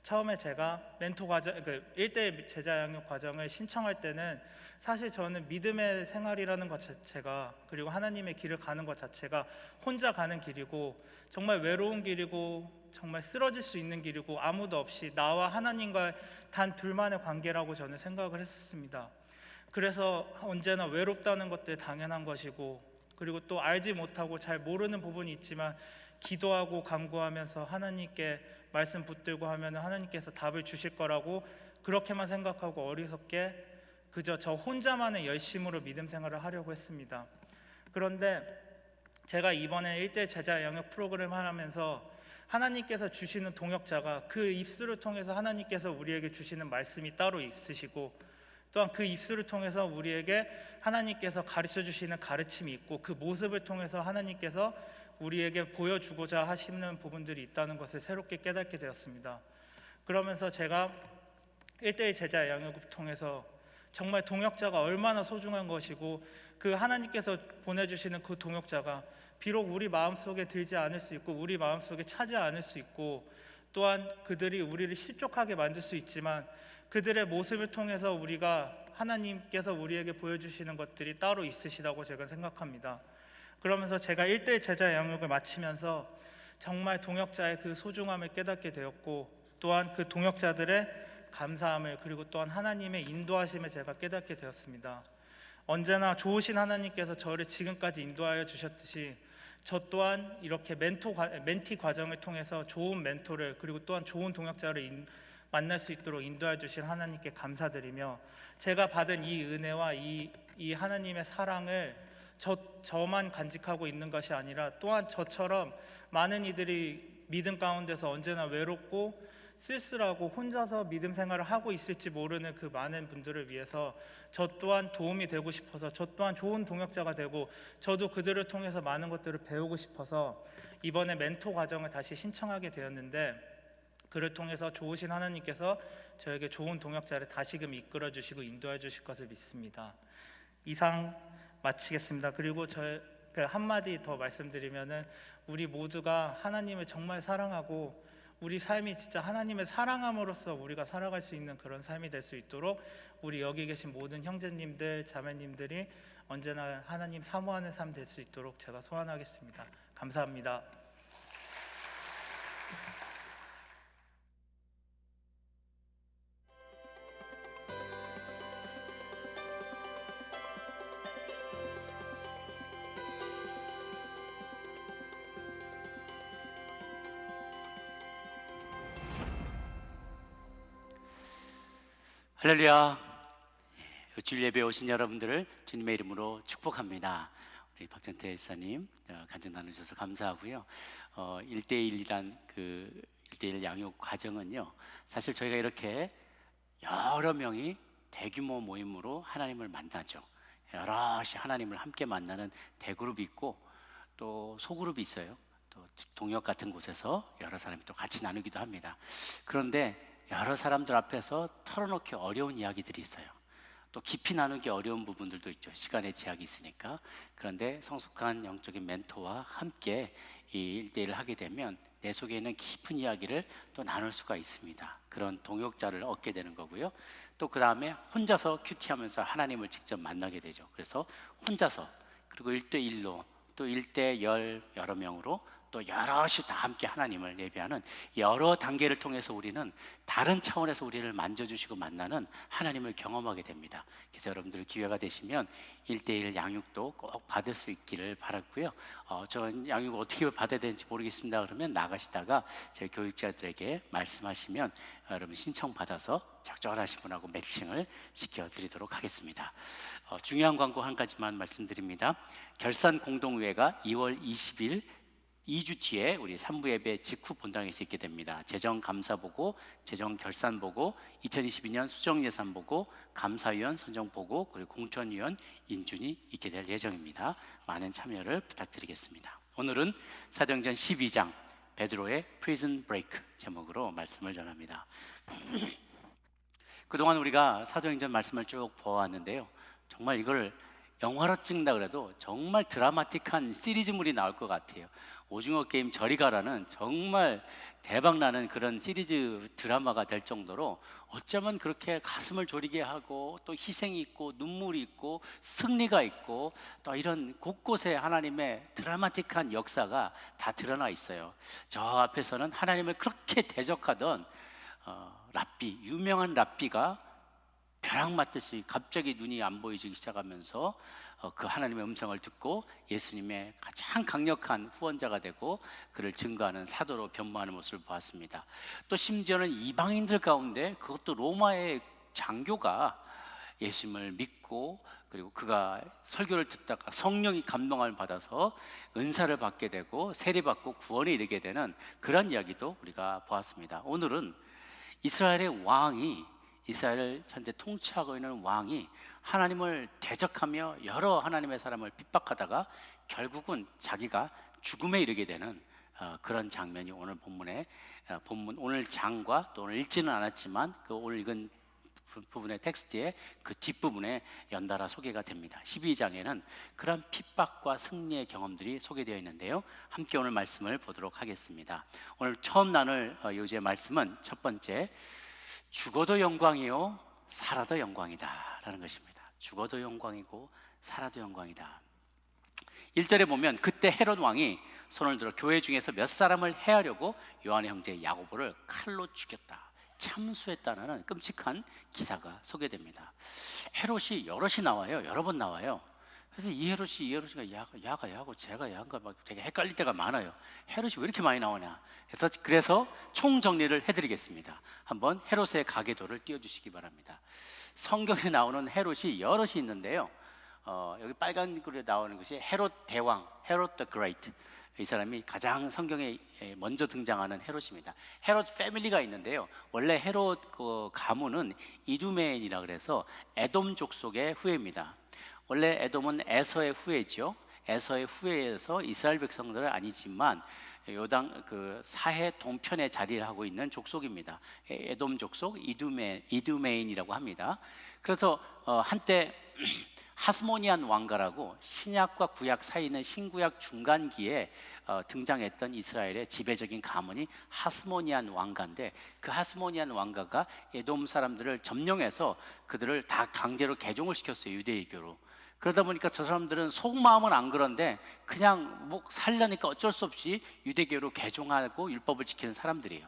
처음에 제가 멘토 과정, 1대1 제자 양육 과정을 신청할 때는 사실 저는 믿음의 생활이라는 것 자체가, 그리고 하나님의 길을 가는 것 자체가 혼자 가는 길이고 정말 외로운 길이고 정말 쓰러질 수 있는 길이고 아무도 없이 나와 하나님과 단 둘만의 관계라고 저는 생각을 했었습니다. 그래서 언제나 외롭다는 것들 당연한 것이고, 그리고 또 알지 못하고 잘 모르는 부분이 있지만 기도하고 간구하면서 하나님께 말씀 붙들고 하면 하나님께서 답을 주실 거라고 그렇게만 생각하고 어리석게 그저 저 혼자만의 열심으로 믿음 생활을 하려고 했습니다. 그런데 제가 이번에 1대1 제자 영역 프로그램을 하면서 하나님께서 주시는 동역자가, 그 입술을 통해서 하나님께서 우리에게 주시는 말씀이 따로 있으시고, 또한 그 입술을 통해서 우리에게 하나님께서 가르쳐 주시는 가르침이 있고, 그 모습을 통해서 하나님께서 우리에게 보여주고자 하시는 부분들이 있다는 것을 새롭게 깨닫게 되었습니다. 그러면서 제가 1대1 제자 양육을 통해서 정말 동역자가 얼마나 소중한 것이고, 그 하나님께서 보내주시는 그 동역자가 비록 우리 마음속에 들지 않을 수 있고 우리 마음속에 차지 않을 수 있고, 또한 그들이 우리를 실족하게 만들 수 있지만 그들의 모습을 통해서 우리가 하나님께서 우리에게 보여주시는 것들이 따로 있으시다고 제가 생각합니다. 그러면서 제가 1대1 제자 양육을 마치면서 정말 동역자의 그 소중함을 깨닫게 되었고, 또한 그 동역자들의 감사함을, 그리고 또한 하나님의 인도하심을 제가 깨닫게 되었습니다. 언제나 좋으신 하나님께서 저를 지금까지 인도하여 주셨듯이 저 또한 이렇게 멘티 과정을 통해서 좋은 멘토를, 그리고 또한 좋은 동역자를 만날 수 있도록 인도해 주신 하나님께 감사드리며, 제가 받은 이 은혜와 이 하나님의 사랑을 저만 간직하고 있는 것이 아니라 또한 저처럼 많은 이들이 믿음 가운데서 언제나 외롭고 쓸쓸하고 혼자서 믿음 생활을 하고 있을지 모르는 그 많은 분들을 위해서 저 또한 도움이 되고 싶어서, 저 또한 좋은 동역자가 되고, 저도 그들을 통해서 많은 것들을 배우고 싶어서 이번에 멘토 과정을 다시 신청하게 되었는데, 그를 통해서 좋으신 하나님께서 저에게 좋은 동역자를 다시금 이끌어 주시고 인도해 주실 것을 믿습니다. 이상 마치겠습니다. 그리고 한마디 더 말씀드리면은, 우리 모두가 하나님을 정말 사랑하고 우리 삶이 진짜 하나님을 사랑함으로써 우리가 살아갈 수 있는 그런 삶이 될 수 있도록 우리 여기 계신 모든 형제님들, 자매님들이 언제나 하나님 사모하는 삶 될 수 있도록 제가 소원하겠습니다. 감사합니다. 할렐루야. 주일 예배 오신 여러분들을 주님의 이름으로 축복합니다. 우리 박정태 집사님 간증 나누셔서 감사하고요. 1대1이란 그 1대1 양육 과정은요, 사실 저희가 이렇게 여러 명이 대규모 모임으로 하나님을 만나죠. 여럿이 하나님을 함께 만나는 대그룹이 있고 또 소그룹이 있어요. 또 동역 같은 곳에서 여러 사람이 또 같이 나누기도 합니다. 그런데 여러 사람들 앞에서 털어놓기 어려운 이야기들이 있어요. 또 깊이 나누기 어려운 부분들도 있죠. 시간의 제약이 있으니까. 그런데 성숙한 영적인 멘토와 함께 이 1대1을 하게 되면 내 속에 있는 깊은 이야기를 또 나눌 수가 있습니다. 그런 동역자를 얻게 되는 거고요. 또 그 다음에 혼자서 큐티하면서 하나님을 직접 만나게 되죠. 그래서 혼자서, 그리고 1대1로, 또 1대10 여러 명으로 또 여럿이 다 함께 하나님을 예배하는 여러 단계를 통해서 우리는 다른 차원에서 우리를 만져주시고 만나는 하나님을 경험하게 됩니다. 그래서 여러분들 기회가 되시면 1대1 양육도 꼭 받을 수 있기를 바라고요. 저 양육 어떻게 받아야 되는지 모르겠습니다. 그러면 나가시다가 제 교육자들에게 말씀하시면 여러분 신청받아서 적절하신 분하고 매칭을 시켜드리도록 하겠습니다. 중요한 광고 한 가지만 말씀드립니다. 결산 공동회가 2월 20일 2주 뒤에 우리 3부 예배 직후 본당에서 있게 됩니다. 재정감사보고, 재정결산보고, 2022년 수정예산보고, 감사위원 선정보고, 그리고 공천위원 인준이 있게 될 예정입니다. 많은 참여를 부탁드리겠습니다. 오늘은 사도행전 12장 베드로의 프리즌 브레이크 제목으로 말씀을 전합니다. 그동안 우리가 사도행전 말씀을 쭉 보아왔는데요, 정말 이걸 영화로 찍는다 그래도 정말 드라마틱한 시리즈물이 나올 것 같아요. 오징어 게임 저리 가라는 정말 대박나는 그런 시리즈 드라마가 될 정도로 어쩌면 그렇게 가슴을 졸이게 하고 또 희생이 있고 눈물이 있고 승리가 있고 또 이런 곳곳에 하나님의 드라마틱한 역사가 다 드러나 있어요. 저 앞에서는 하나님을 그렇게 대적하던 랍비, 유명한 랍비가 벼락 맞듯이 갑자기 눈이 안 보이기 시작하면서 그 하나님의 음성을 듣고 예수님의 가장 강력한 후원자가 되고 그를 증거하는 사도로 변모하는 모습을 보았습니다. 또 심지어는 이방인들 가운데 그것도 로마의 장교가 예수님을 믿고 그리고 그가 설교를 듣다가 성령이 감동을 받아서 은사를 받게 되고 세례받고 구원에 이르게 되는 그런 이야기도 우리가 보았습니다. 오늘은 이스라엘의 왕이 이스라엘을 현재 통치하고 있는 왕이 하나님을 대적하며 여러 하나님의 사람을 핍박하다가 결국은 자기가 죽음에 이르게 되는 그런 장면이 오늘 본문의 본문 오늘 장과 또 오늘 읽지는 않았지만 그 오늘 읽은 부분의 텍스트의 그 뒷부분에 연달아 소개가 됩니다. 12장에는 그런 핍박과 승리의 경험들이 소개되어 있는데요. 함께 오늘 말씀을 보도록 하겠습니다. 오늘 처음 나눌 요지의 말씀은 첫 번째, 죽어도 영광이요 살아도 영광이다 라는 것입니다. 죽어도 영광이고 살아도 영광이다. 1절에 보면 그때 헤롯 왕이 손을 들어 교회 중에서 몇 사람을 해하려고 요한의 형제 야고보를 칼로 죽였다, 참수했다는 끔찍한 기사가 소개됩니다. 헤롯이 여럿이 나와요. 여러 번 나와요. 그래서 이 헤롯이가 야가 야고 제가 야인가 막 되게 헷갈릴 때가 많아요. 헤롯이 왜 이렇게 많이 나오냐. 그래서 총정리를 해드리겠습니다. 한번 헤롯의 가계도를 띄워주시기 바랍니다. 성경에 나오는 헤롯이 여럿이 있는데요. 여기 빨간 글에 나오는 것이 헤롯 대왕, 헤롯 the Great. 이 사람이 가장 성경에 먼저 등장하는 헤롯입니다. 헤롯 패밀리가 있는데요. 원래 헤롯 그 가문은 이두메인이라 그래서 에돔 족속의 후예입니다. 원래 에돔은 에서의 후예죠. 에서의 후예에서 이스라엘 백성들은 아니지만 요당 그 사해 동편에 자리를 하고 있는 족속입니다. 에돔 족속 이두메인이라고 합니다. 그래서 한때 하스모니안 왕가라고 신약과 구약 사이에 있는 신구약 중간기에 등장했던 이스라엘의 지배적인 가문이 하스모니안 왕가인데, 그 하스모니안 왕가가 에돔 사람들을 점령해서 그들을 다 강제로 개종을 시켰어요, 유대교로. 그러다 보니까 저 사람들은 속마음은 안 그런데 그냥 뭐 살려니까 어쩔 수 없이 유대교로 개종하고 율법을 지키는 사람들이에요.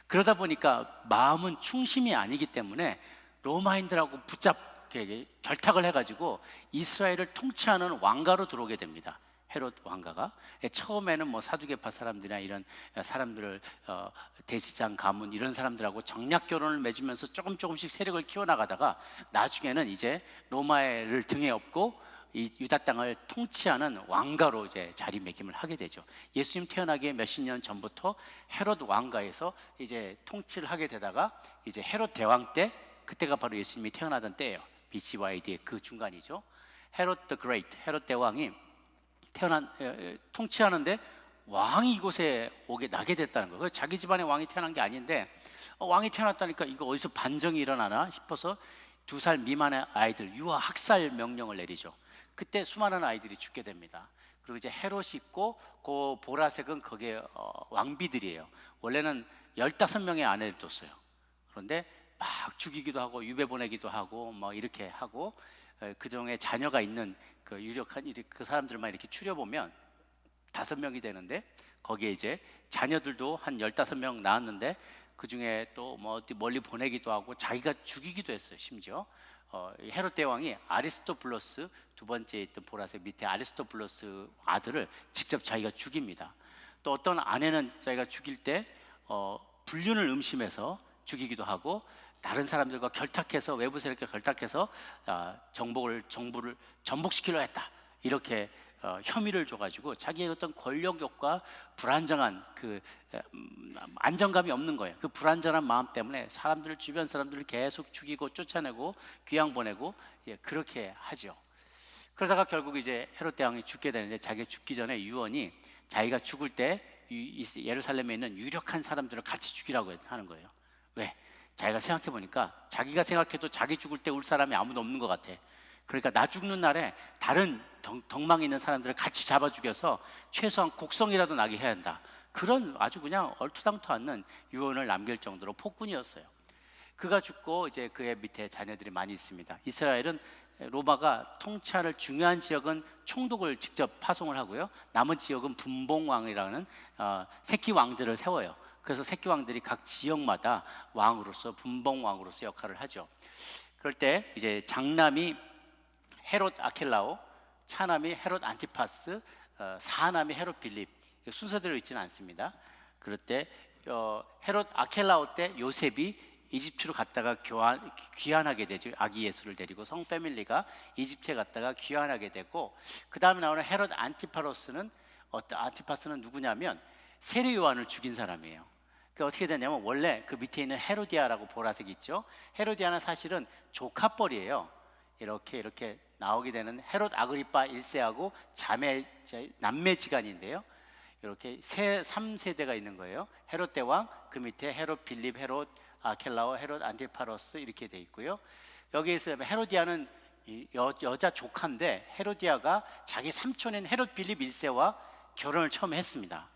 그러다 보니까 마음은 충심이 아니기 때문에 로마인들하고 붙잡게 결탁을 해가지고 이스라엘을 통치하는 왕가로 들어오게 됩니다. 헤롯 왕가가 처음에는 뭐 사두개파 사람들이나 이런 사람들을 대지장 가문 이런 사람들하고 정략 결혼을 맺으면서 조금씩 세력을 키워나가다가 나중에는 이제 로마를 등에 업고 이 유다 땅을 통치하는 왕가로 이제 자리매김을 하게 되죠. 예수님 태어나기 몇십 년 전부터 헤롯 왕가에서 이제 통치를 하게 되다가 이제 헤롯 대왕 때, 그때가 바로 예수님이 태어나던 때예요. BC와 AD의 그 중간이죠. 헤롯 the Great, 헤롯 대왕이 통치하는데 왕이 이곳에 나게 됐다는 거예요. 자기 집안의 왕이 태어난 게 아닌데 왕이 태어났다니까 이거 어디서 반정이 일어나나 싶어서 2살 미만의 아이들 유아 학살 명령을 내리죠. 그때 수많은 아이들이 죽게 됩니다. 그리고 이제 헤롯이 있고 그 보라색은 거기에 왕비들이에요. 원래는 15명의 아내를 뒀어요. 그런데 막 죽이기도 하고 유배 보내기도 하고 뭐 이렇게 하고 그 중에 자녀가 있는 그 유력한 그 사람들만 이렇게 추려보면 5명이 되는데, 거기에 이제 자녀들도 한 15명 낳았는데 그 중에 또 뭐 어디 멀리 보내기도 하고 자기가 죽이기도 했어요. 심지어 헤롯 대왕이 아리스토블러스, 두 번째 있던 보라색 밑에 아리스토블러스 아들을 직접 자기가 죽입니다. 또 어떤 아내는 자기가 죽일 때 불륜을 음심해서 죽이기도 하고, 다른 사람들과 결탁해서 외부 세력과 결탁해서 정부를 전복시키려 했다, 이렇게 혐의를 줘가지고 자기의 어떤 권력욕과 불안정한 그 안정감이 없는 거예요. 그 불안정한 마음 때문에 주변 사람들을 계속 죽이고 쫓아내고 귀양 보내고 그렇게 하죠. 그러다가 결국 이제 헤롯 대왕이 죽게 되는데, 자기가 죽기 전에 유언이 자기가 죽을 때 예루살렘에 있는 유력한 사람들을 같이 죽이라고 하는 거예요. 왜? 자기가 생각해 보니까 자기가 생각해도 자기 죽을 때 울 사람이 아무도 없는 것 같아. 그러니까 나 죽는 날에 다른 덕망 있는 사람들을 같이 잡아 죽여서 최소한 곡성이라도 나게 해야 한다. 그런 아주 그냥 얼토당토 않는 유언을 남길 정도로 폭군이었어요. 그가 죽고 이제 그의 밑에 자녀들이 많이 있습니다. 이스라엘은 로마가 통치하는 중요한 지역은 총독을 직접 파송을 하고요. 남은 지역은 분봉왕이라는 새끼 왕들을 세워요. 그래서 새끼 왕들이 각 지역마다 왕으로서 분봉왕으로서 역할을 하죠. 그럴 때 이제 장남이 헤롯 아켈라오, 차남이 헤롯 안티파스, 사남이 헤롯 빌립, 순서대로 있지는 않습니다. 그럴 때 헤롯 아켈라오 때 요셉이 이집트로 갔다가 귀환하게 되죠. 아기 예수를 데리고 성 패밀리가 이집트에 갔다가 귀환하게 되고, 그 다음에 나오는 헤롯 안티파스는 누구냐면 세례 요한을 죽인 사람이에요. 그 어떻게 되냐면 원래 그 밑에 있는 헤로디아라고 보라색 있죠. 헤로디아는 사실은 조카뻘이에요. 이렇게 나오게 되는 헤롯 아그리파 1세하고 남매지간인데요. 이렇게 3세대가 있는 거예요. 헤롯 대왕, 그 밑에 헤롯 빌립, 헤롯 아켈라오, 헤롯 안티파로스 이렇게 돼 있고요. 여기에서 헤로디아는 여자 조카인데 헤로디아가 자기 삼촌인 헤롯 빌립 1세와 결혼을 처음 했습니다.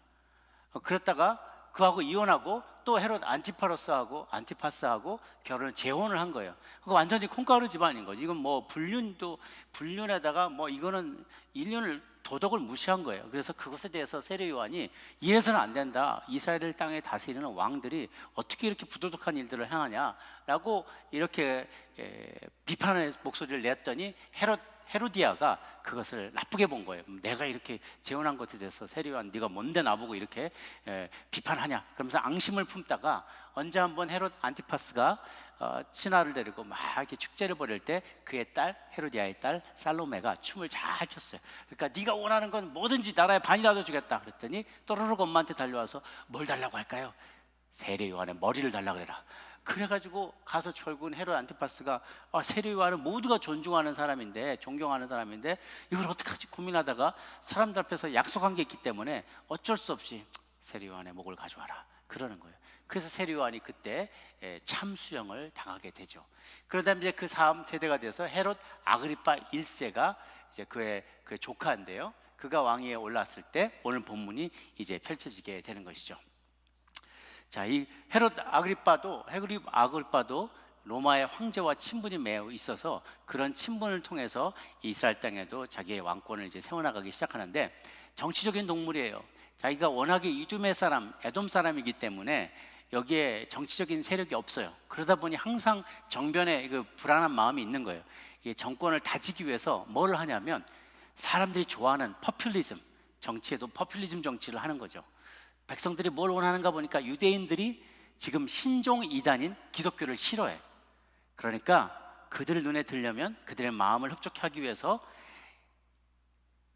그랬다가 그하고 이혼하고 또 헤롯 안티파스하고 결혼을 재혼을 한 거예요. 그거 완전히 콩가루 집안인 거지. 이건 뭐 불륜에다가 뭐 이거는 인륜을 도덕을 무시한 거예요. 그래서 그것에 대해서 세례 요한이 이래서는 안 된다. 이스라엘 땅에 다스리는 왕들이 어떻게 이렇게 부도덕한 일들을 행하냐라고 이렇게 비판의 목소리를 냈더니 헤로디아가 그것을 나쁘게 본 거예요. 내가 이렇게 재혼한 것에 대해서 세례 요한 네가 뭔데 나보고 이렇게 비판하냐. 그러면서 앙심을 품다가 언제 한번 헤롯 안티파스가 친아를 데리고 막 이렇게 축제를 벌일 때 그의 딸 헤로디아의 딸 살로메가 춤을 잘 췄어요. 그러니까 네가 원하는 건 뭐든지 나라의 반이라도 주겠다 그랬더니 또르륵 엄마한테 달려와서 뭘 달라고 할까요? 세례 요한의 머리를 달라 그래라. 그래가지고 가서 결국은 헤롯 안티파스가 세례 요한은 모두가 존중하는 사람인데, 존경하는 사람인데 이걸 어떡하지 고민하다가 사람들 앞에서 약속한 게 있기 때문에 어쩔 수 없이 세례 요한의 목을 가져와라 그러는 거예요. 그래서 세례 요한이 그때 참수형을 당하게 되죠. 그러다 이제 그 다음 세대가 돼서 헤롯 아그리파 1세가 이제 그의 조카인데요. 그가 왕위에 올랐을 때 오늘 본문이 이제 펼쳐지게 되는 것이죠. 자, 이 헤롯 아그리파도 로마의 황제와 친분이 매우 있어서 그런 친분을 통해서 이스라엘 땅에도 자기의 왕권을 이제 세워나가기 시작하는데, 정치적인 동물이에요. 자기가 워낙에 이두메 사람, 에돔 사람이기 때문에 여기에 정치적인 세력이 없어요. 그러다 보니 항상 정변에 그 불안한 마음이 있는 거예요. 이 정권을 다지기 위해서 뭘 하냐면 사람들이 좋아하는 퍼퓰리즘, 정치에도 퍼퓰리즘 정치를 하는 거죠. 백성들이 뭘 원하는가 보니까 유대인들이 지금 신종 이단인 기독교를 싫어해. 그러니까 그들 눈에 들려면 그들의 마음을 흡족해 하기 위해서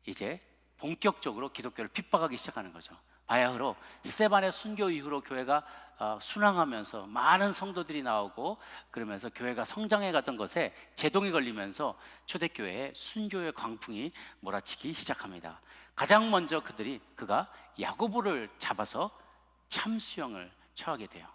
이제 본격적으로 기독교를 핍박하기 시작하는 거죠. 바야흐로 스데반의 순교 이후로 교회가 순항하면서 많은 성도들이 나오고 그러면서 교회가 성장해 가던 것에 제동이 걸리면서 초대교회에 순교의 광풍이 몰아치기 시작합니다. 가장 먼저 그가 야고보를 잡아서 참수형을 처하게 돼요.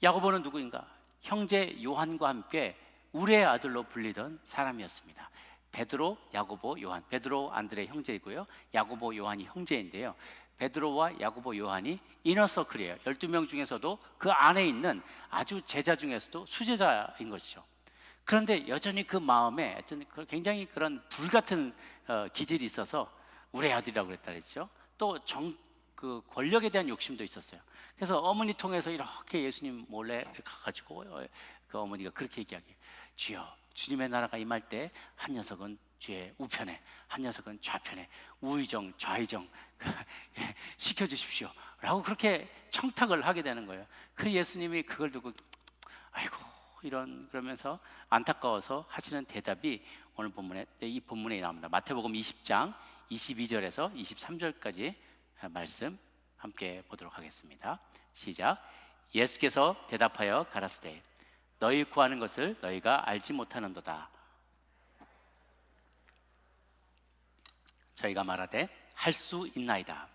야고보는 누구인가? 형제 요한과 함께 우레의 아들로 불리던 사람이었습니다. 베드로, 야고보, 요한. 베드로, 안드레 형제이고요. 야고보, 요한이 형제인데요. 베드로와 야고보, 요한이 이너서클이에요. 12명 중에서도 그 안에 있는 아주 제자 중에서도 수제자인 것이죠. 그런데 여전히 그 마음에 굉장히 그런 불같은 기질이 있어서 우리 아들이라고 그랬다 그랬죠. 또 그 권력에 대한 욕심도 있었어요. 그래서 어머니 통해서 이렇게 예수님 몰래 가가지고 그 어머니가 그렇게 얘기하기에, 주여, 주님의 나라가 임할 때 한 녀석은 주의 우편에, 한 녀석은 좌편에, 우의정 좌의정 시켜주십시오 라고 그렇게 청탁을 하게 되는 거예요. 그 예수님이 그걸 두고 아이고 그러면서 안타까워서 하시는 대답이 오늘 이 본문에 나옵니다. 마태복음 20장 22절에서 23절까지 말씀 함께 보도록 하겠습니다. 시작. 예수께서 대답하여 가라사대, 너희 구하는 것을 너희가 알지 못하는도다. 저희가 말하되 할 수 있나이다.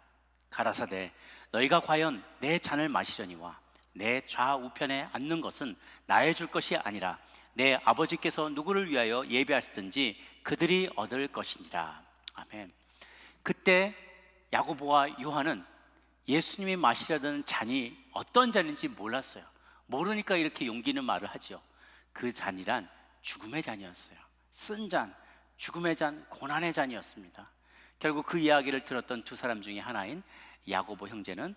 가라사대, 너희가 과연 내 잔을 마시려니와 내 좌우편에 앉는 것은 나의 줄 것이 아니라 내 아버지께서 누구를 위하여 예비하시든지 그들이 얻을 것이니라. 아멘. 그때 야고보와 요한은 예수님이 마시려던 잔이 어떤 잔인지 몰랐어요. 모르니까 이렇게 용기 있는 말을 하죠. 그 잔이란 죽음의 잔이었어요. 쓴 잔, 죽음의 잔, 고난의 잔이었습니다. 결국 그 이야기를 들었던 두 사람 중에 하나인 야고보 형제는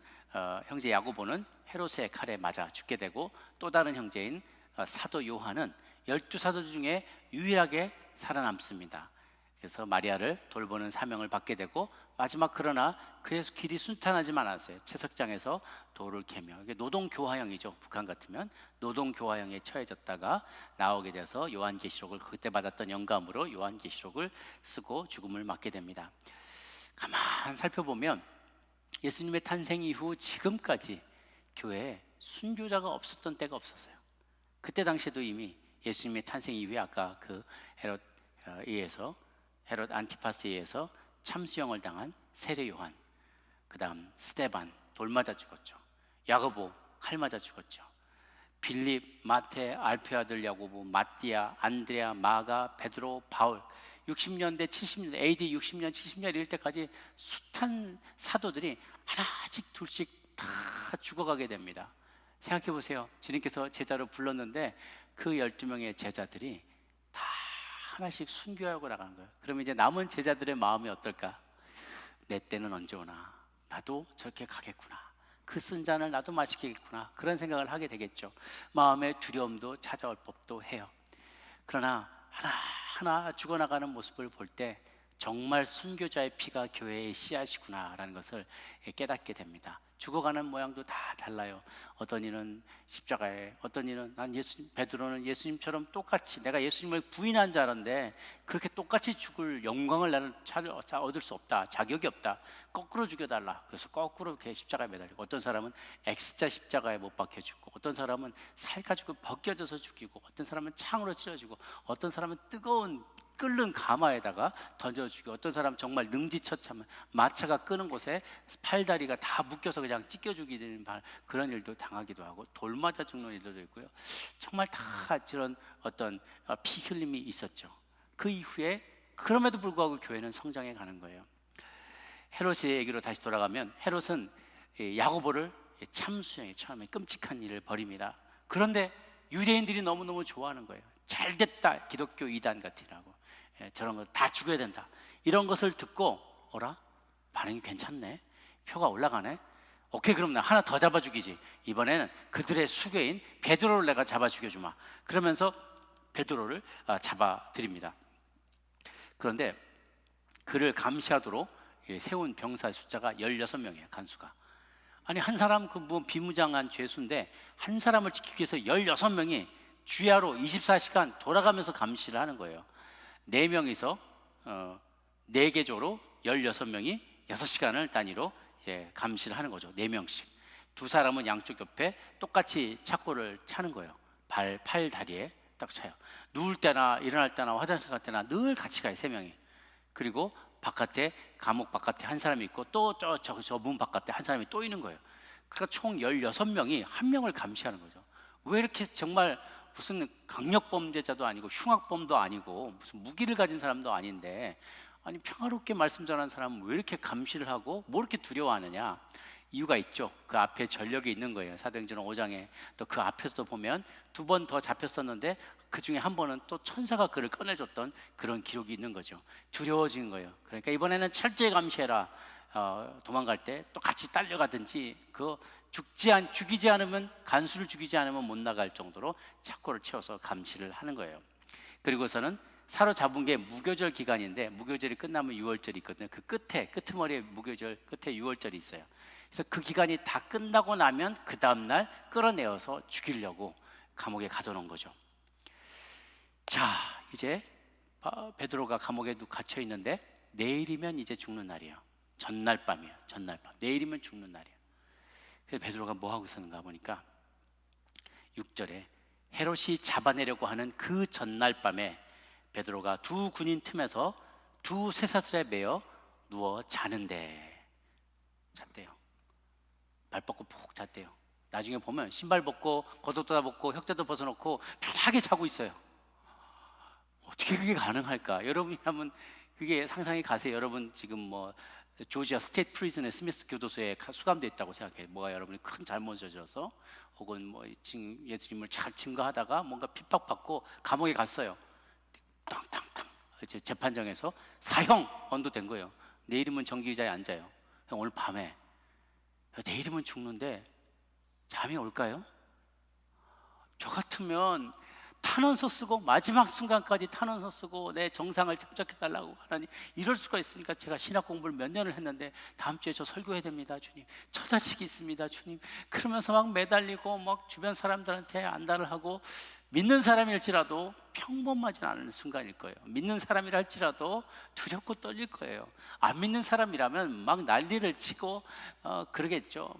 형제 야고보는 헤롯의 칼에 맞아 죽게 되고, 또 다른 형제인 사도 요한은 12사도 중에 유일하게 살아남습니다. 그래서 마리아를 돌보는 사명을 받게 되고, 마지막 그러나 그의 길이 순탄하지만 않았어요. 채석장에서 돌을 캐며, 이게 노동교화형이죠. 북한 같으면 노동교화형에 처해졌다가 나오게 돼서 요한계시록을, 그때 받았던 영감으로 요한계시록을 쓰고 죽음을 맞게 됩니다. 가만 살펴보면 예수님의 탄생 이후 지금까지 교회에 순교자가 없었던 때가 없었어요. 그때 당시에도 이미 예수님의 탄생 이후에 아까 그 헤롯 안티파스에 의해서 참수형을 당한 세례 요한, 그 다음 스데반 돌 맞아 죽었죠. 야고보 칼 맞아 죽었죠. 빌립, 마테, 알페 아들 야고보, 마띠아, 안드레아, 마가, 베드로, 바울, 60년대, 70년대, AD 60년, 70년 이럴 때까지 숱한 사도들이 하나씩 둘씩 다 죽어가게 됩니다. 생각해 보세요. 주님께서 제자로 불렀는데 그 12명의 제자들이 다 하나씩 순교하고 나가는 거예요. 그러면 이제 남은 제자들의 마음이 어떨까? 내 때는 언제 오나? 나도 저렇게 가겠구나. 그 쓴 잔을 나도 마시겠구나. 그런 생각을 하게 되겠죠. 마음의 두려움도 찾아올 법도 해요. 그러나 하나하나 죽어나가는 모습을 볼 때 정말 순교자의 피가 교회의 씨앗이구나라는 것을 깨닫게 됩니다. 죽어가는 모양도 다 달라요. 어떤 이는 십자가에, 어떤 이는 베드로는 예수님처럼 똑같이, 내가 예수님을 부인한 자인데 그렇게 똑같이 죽을 영광을 나는 얻을 수 없다, 자격이 없다, 거꾸로 죽여달라. 그래서 거꾸로 이렇게 십자가에 매달리고, 어떤 사람은 X자 십자가에 못 박혀 죽고, 어떤 사람은 살 가지고 벗겨져서 죽이고, 어떤 사람은 창으로 찔러지고, 어떤 사람은 뜨거운 끓는 가마에다가 던져 죽이고, 어떤 사람은 정말 능지처참한 마차가 끄는 곳에 팔다리가 다 묶여서 그냥 찢겨 죽이는 그런 일도 당하기도 하고, 돌 맞아 죽는 일도 있고요. 정말 다 저런 어떤 피 흘림이 있었죠. 그 이후에 그럼에도 불구하고 교회는 성장해 가는 거예요. 헤롯의 얘기로 다시 돌아가면, 헤롯은 야고보를 참수형에 처음에 끔찍한 일을 벌입니다. 그런데 유대인들이 너무너무 좋아하는 거예요. 잘됐다, 기독교 이단 같으라고. 저런 거 다 죽여야 된다, 이런 것을 듣고 어라? 반응이 괜찮네, 표가 올라가네, 오케이, 그럼 나 하나 더 잡아 죽이지. 이번에는 그들의 수괴인 베드로를 내가 잡아 죽여주마. 그러면서 베드로를 잡아 드립니다. 그런데 그를 감시하도록 세운 병사의 숫자가 16명이에요. 간수가. 아니, 한 사람 그 뭐 비무장한 죄수인데 한 사람을 지키기 위해서 16명이 주야로 24시간 돌아가면서 감시를 하는 거예요. 4명이서 4개조로 16명이 6시간을 단위로 감시를 하는 거죠. 4명씩. 두 사람은 양쪽 옆에 똑같이 착고를 차는 거예요. 팔 다리에 딱 차요. 누울 때나 일어날 때나 화장실 갈 때나 늘 같이 가요, 3명이. 그리고 바깥에, 감옥 바깥에 한 사람이 있고, 또 저 문 바깥에 한 사람이 또 있는 거예요. 그러니까 총 16명이 한 명을 감시하는 거죠. 왜 이렇게, 정말 무슨 강력범죄자도 아니고 흉악범도 아니고 무슨 무기를 가진 사람도 아닌데, 아니 평화롭게 말씀 전하는 사람은 왜 이렇게 감시를 하고 뭐 이렇게 두려워하느냐? 이유가 있죠. 그 앞에 전력이 있는 거예요. 사도행전 5장에 또 그 앞에서도 보면 2번 더 잡혔었는데 그 중에 한 번은 또 천사가 그를 꺼내줬던 그런 기록이 있는 거죠. 두려워진 거예요. 그러니까 이번에는 철저히 감시해라. 도망갈 때 또 같이 딸려가든지, 죽이지 않으면, 간수를 죽이지 않으면 못 나갈 정도로 착고를 채워서 감시를 하는 거예요. 그리고서는 사로잡은 게 무교절 기간인데, 무교절이 끝나면 유월절이 있거든요. 그 끄트머리에 무교절 끝에 유월절이 있어요. 그래서 그 기간이 다 끝나고 나면 그 다음날 끌어내어서 죽이려고 감옥에 가둬놓은 거죠. 자, 이제 베드로가 감옥에 갇혀 있는데 내일이면 이제 죽는 날이에요. 전날 밤이에요. 전날 밤. 내일이면 죽는 날이에요. 그래서 베드로가 뭐 하고 있었는가 보니까 6절에 헤롯이 잡아내려고 하는 그 전날 밤에 베드로가 두 군인 틈에서 두 쇠사슬에 매여 누워 자는데 잤대요. 발 뻗고 푹 잤대요. 나중에 보면 신발 벗고 겉옷도 다 벗고 혁대도 벗어놓고 편하게 자고 있어요. 어떻게 그게 가능할까? 여러분이 한번 그게 상상이 가세요. 여러분 지금 뭐 조지아 스테이트 프리즌의 스미스 교도소에 수감돼 있다고 생각해요. 뭐가 여러분이 큰 잘못을 저질러서 혹은 뭐 예수님을 잘 증거하다가 뭔가 핍박받고 감옥에 갔어요. 땅땅땅 이제 재판정에서 사형 언도된 거예요. 내일이면 정기의자에 앉아요. 형 오늘 밤에 내일이면 죽는데 잠이 올까요? 저 같으면 탄원서 쓰고 마지막 순간까지 탄원서 쓰고 내 정상을 참작해달라고 하나님, 이럴 수가 있습니까? 제가 신학 공부를 몇 년을 했는데 다음 주에 저 설교해야 됩니다 주님, 처자식이 있습니다 주님, 그러면서 막 매달리고 막 주변 사람들한테 안달을 하고, 믿는 사람일지라도 평범하지 않은 순간일 거예요. 믿는 사람이라 할지라도 두렵고 떨릴 거예요. 안 믿는 사람이라면 막 난리를 치고 그러겠죠.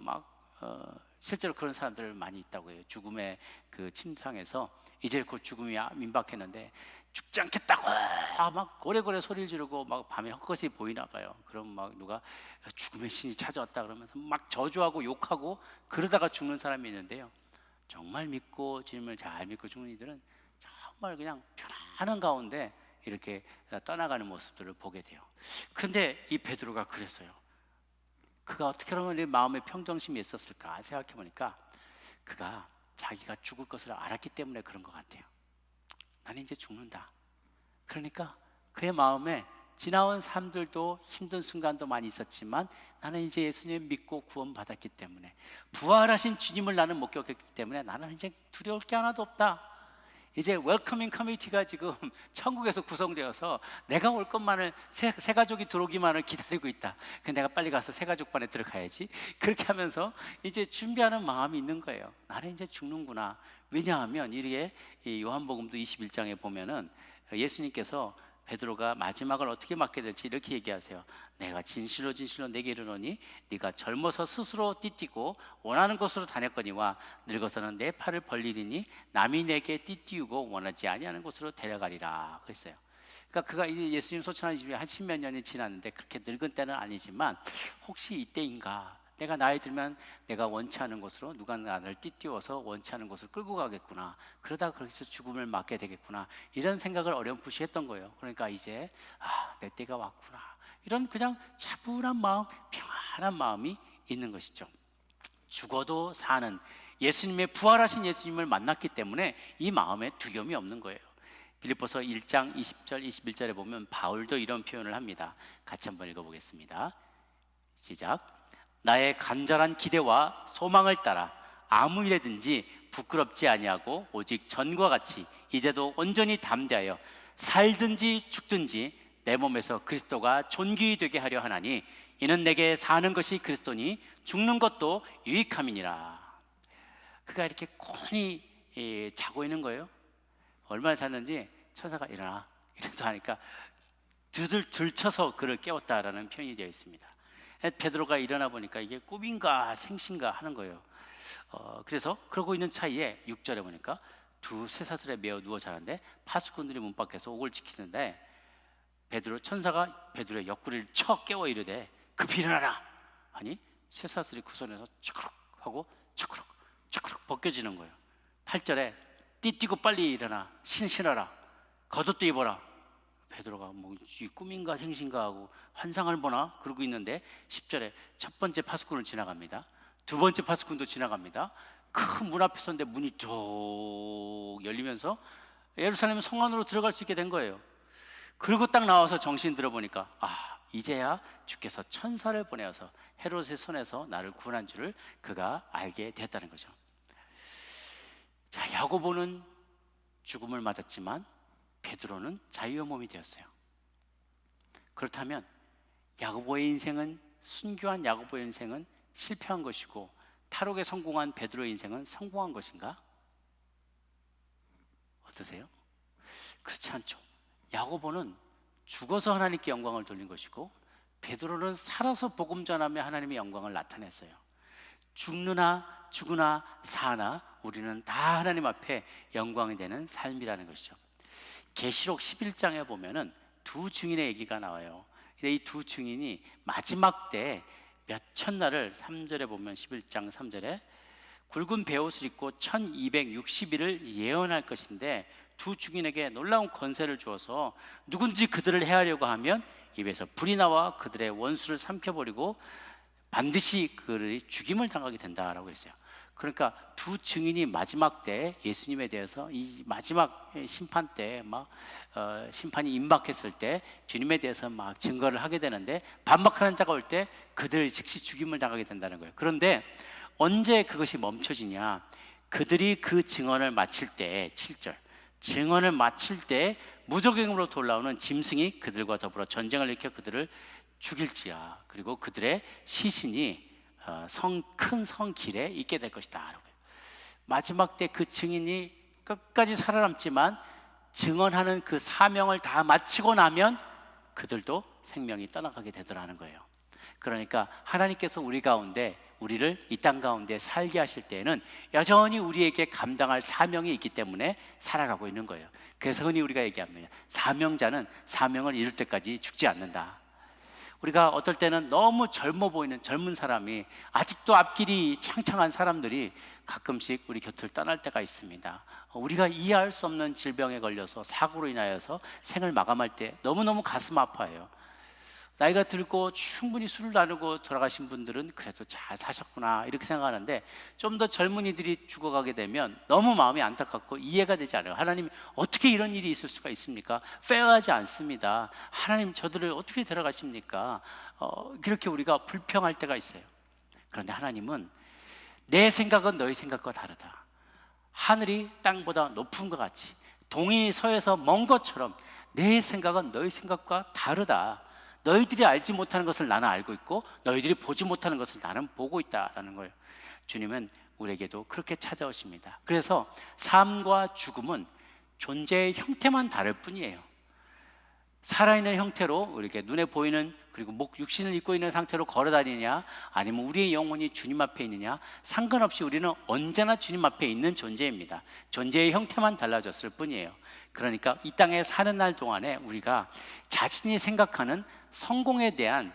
실제로 그런 사람들 많이 있다고 해요. 죽음의 그 침상에서 이제 곧 죽음이 민박했는데 죽지 않겠다고 막 고래고래 소리를 지르고 막 밤에 헛것이 보이나 봐요. 그럼 막 누가 죽음의 신이 찾아왔다 그러면서 막 저주하고 욕하고 그러다가 죽는 사람이 있는데요, 정말 믿고 주님을 잘 믿고 죽는 이들은 정말 그냥 편안한 가운데 이렇게 떠나가는 모습들을 보게 돼요. 그런데 이 베드로가 그랬어요. 그가 어떻게 하면 내 마음에 평정심이 있었을까 생각해 보니까 그가 자기가 죽을 것을 알았기 때문에 그런 것 같아요. 나는 이제 죽는다. 그러니까 그의 마음에 지나온 삶들도 힘든 순간도 많이 있었지만 나는 이제 예수님 믿고 구원받았기 때문에, 부활하신 주님을 나는 목격했기 때문에 나는 이제 두려울 게 하나도 없다. 이제 웰커밍 커뮤니티가 지금 천국에서 구성되어서 내가 올 것만을 새 가족이 들어오기만을 기다리고 있다. 그래서 내가 빨리 가서 새 가족 반에 들어가야지. 그렇게 하면서 이제 준비하는 마음이 있는 거예요. 나는 이제 죽는구나. 왜냐하면 이게 요한복음도 21장에 보면은 예수님께서 베드로가 마지막을 어떻게 맞게 될지 이렇게 얘기하세요. 내가 진실로 진실로 내게 이르노니 네가 젊어서 스스로 띠띠고 원하는 곳으로 다녔거니와 늙어서는 내 팔을 벌리리니 남이 내게 띠띠우고 원하지 아니하는 곳으로 데려가리라 그랬어요. 그러니까 그가 이제 예수님 소천한 지에 한 10몇 년이 지났는데 그렇게 늙은 때는 아니지만 혹시 이때인가, 내가 나이 들면 내가 원치 않은 곳으로 누가 나를 띠띠워서 원치 않은 곳을 끌고 가겠구나, 그러다가 거기서 죽음을 맞게 되겠구나, 이런 생각을 어렴풋이 했던 거예요. 그러니까 이제 내 때가 왔구나, 이런 그냥 차분한 마음, 평안한 마음이 있는 것이죠. 죽어도 사는 예수님의 부활하신 예수님을 만났기 때문에 이 마음에 두려움이 없는 거예요. 빌립보서 1장 20절 21절에 보면 바울도 이런 표현을 합니다. 같이 한번 읽어보겠습니다. 시작. 나의 간절한 기대와 소망을 따라 아무 일에든지 부끄럽지 아니하고 오직 전과 같이 이제도 온전히 담대하여 살든지 죽든지 내 몸에서 그리스도가 존귀히 되게 하려 하나니 이는 내게 사는 것이 그리스도니 죽는 것도 유익함이니라. 그가 이렇게 곤히 자고 있는 거예요. 얼마나 잤는지 천사가 일어나 이러도 하니까 들쳐서 그를 깨웠다라는 표현이 되어 있습니다. 베드로가 일어나 보니까 이게 꿈인가 생신가 하는 거예요. 그래서 그러고 있는 차이에 6절에 보니까 두 쇠사슬에 매어 누워 자는데 파수꾼들이 문 밖에서 옥을 지키는데 천사가 베드로의 옆구리를 쳐 깨워 이르되 급히 일어나라 하니 쇠사슬이 그 손에서 척크럭 하고 척크럭 벗겨지는 거예요. 8절에 띠띠고 빨리 일어나 신어라 겉옷도 입어라. 베드로가 뭐 꿈인가 생신가 하고 환상을 보나 그러고 있는데 10절에 첫 번째 파수꾼을 지나갑니다. 두 번째 파수꾼도 지나갑니다. 큰 문 앞에 섰는데 문이 쭉 열리면서 예루살렘 성 안으로 들어갈 수 있게 된 거예요. 그리고 딱 나와서 정신 들어보니까 이제야 주께서 천사를 보내어서 헤롯의 손에서 나를 구원한 줄을 그가 알게 됐다는 거죠. 자, 야고보는 죽음을 맞았지만 베드로는 자유의 몸이 되었어요. 그렇다면 야고보의 인생은, 순교한 야고보의 인생은 실패한 것이고 탈옥에 성공한 베드로의 인생은 성공한 것인가? 어떠세요? 그렇지 않죠. 야고보는 죽어서 하나님께 영광을 돌린 것이고 베드로는 살아서 복음 전하며 하나님의 영광을 나타냈어요. 죽느나 죽으나 사나 우리는 다 하나님 앞에 영광이 되는 삶이라는 것이죠. 계시록 11장에 보면은 두 증인의 얘기가 나와요. 이 두 증인이 마지막 때 몇천 날을 3절에 보면 11장 3절에 굵은 베옷을 입고 1260일을 예언할 것인데 두 증인에게 놀라운 권세를 주어서 누군지 그들을 해하려고 하면 입에서 불이 나와 그들의 원수를 삼켜버리고 반드시 그들이 죽임을 당하게 된다라고 했어요. 그러니까 두 증인이 마지막 때 예수님에 대해서 이 마지막 심판 때 막 심판이 임박했을 때 주님에 대해서 막 증거를 하게 되는데 반박하는 자가 올 때 그들 즉시 죽임을 당하게 된다는 거예요. 그런데 언제 그것이 멈춰지냐? 그들이 그 증언을 마칠 때 7절 증언을 마칠 때 무적행으로부터 올라오는 짐승이 그들과 더불어 전쟁을 일으켜 그들을 죽일지라. 그리고 그들의 시신이 큰 성 길에 있게 될 것이다. 마지막 때 그 증인이 끝까지 살아남지만 증언하는 그 사명을 다 마치고 나면 그들도 생명이 떠나가게 되더라는 거예요. 그러니까 하나님께서 우리 가운데 우리를 이 땅 가운데 살게 하실 때에는 여전히 우리에게 감당할 사명이 있기 때문에 살아가고 있는 거예요. 그래서 흔히 우리가 얘기합니다. 사명자는 사명을 이룰 때까지 죽지 않는다. 우리가 어떨 때는 너무 젊어 보이는 젊은 사람이 아직도 앞길이 창창한 사람들이 가끔씩 우리 곁을 떠날 때가 있습니다. 우리가 이해할 수 없는 질병에 걸려서 사고로 인하여서 생을 마감할 때 너무너무 가슴 아파요. 나이가 들고 충분히 술을 나누고 돌아가신 분들은 그래도 잘 사셨구나 이렇게 생각하는데 좀 더 젊은이들이 죽어가게 되면 너무 마음이 안타깝고 이해가 되지 않아요. 하나님 어떻게 이런 일이 있을 수가 있습니까? 페어하지 않습니다. 하나님 저들을 어떻게 데려가십니까? 그렇게 우리가 불평할 때가 있어요. 그런데 하나님은 내 생각은 너희 생각과 다르다. 하늘이 땅보다 높은 것 같이 동이 서에서 먼 것처럼 내 생각은 너희 생각과 다르다. 너희들이 알지 못하는 것을 나는 알고 있고 너희들이 보지 못하는 것을 나는 보고 있다라는 거예요. 주님은 우리에게도 그렇게 찾아오십니다. 그래서 삶과 죽음은 존재의 형태만 다를 뿐이에요. 살아있는 형태로 이렇게 눈에 보이는 그리고 육신을 입고 있는 상태로 걸어다니냐 아니면 우리의 영혼이 주님 앞에 있느냐 상관없이 우리는 언제나 주님 앞에 있는 존재입니다. 존재의 형태만 달라졌을 뿐이에요. 그러니까 이 땅에 사는 날 동안에 우리가 자신이 생각하는 성공에 대한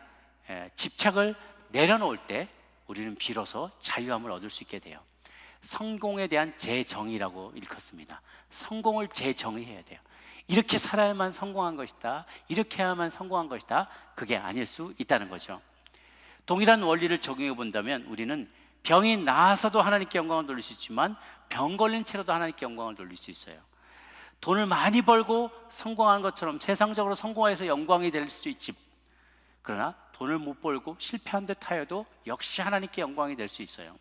집착을 내려놓을 때 우리는 비로소 자유함을 얻을 수 있게 돼요. 성공에 대한 재정의라고 일컫습니다. 성공을 재정의해야 돼요. 이렇게 살아야만 성공한 것이다, 이렇게 해야만 성공한 것이다, 그게 아닐 수 있다는 거죠. 동일한 원리를 적용해 본다면 우리는 병이 나아서도 하나님께 영광을 돌릴 수 있지만 병 걸린 채로도 하나님께 영광을 돌릴 수 있어요. 돈을 많이 벌고 성공한 것처럼 세상적으로 성공해서 영광이 될 수도 있지, 그러나 돈을 못 벌고 실패한 듯 하여도 역시 하나님께 영광이 될 수 있어요.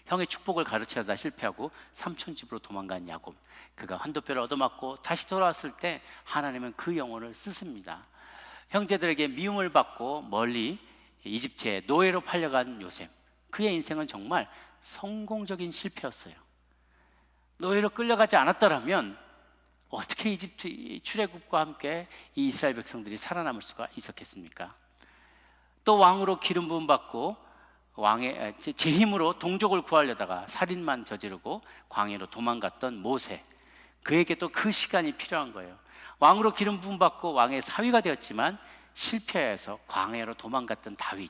형의 축복을 가르치려다 실패하고 삼촌 집으로 도망간 야곱, 그가 한도뼈를 얻어맞고 다시 돌아왔을 때 하나님은 그 영혼을 쓰십니다. 형제들에게 미움을 받고 멀리 이집트의 노예로 팔려간 요셉, 그의 인생은 정말 성공적인 실패였어요. 노예로 끌려가지 않았더라면 어떻게 이집트 출애굽과 함께 이 이스라엘 백성들이 살아남을 수가 있었겠습니까? 또 왕으로 기름 부음 받고 왕의 제 힘으로 동족을 구하려다가 살인만 저지르고 광야로 도망갔던 모세, 그에게 또 그 시간이 필요한 거예요. 왕으로 기름 부음 받고 왕의 사위가 되었지만 실패해서 광야로 도망갔던 다윗,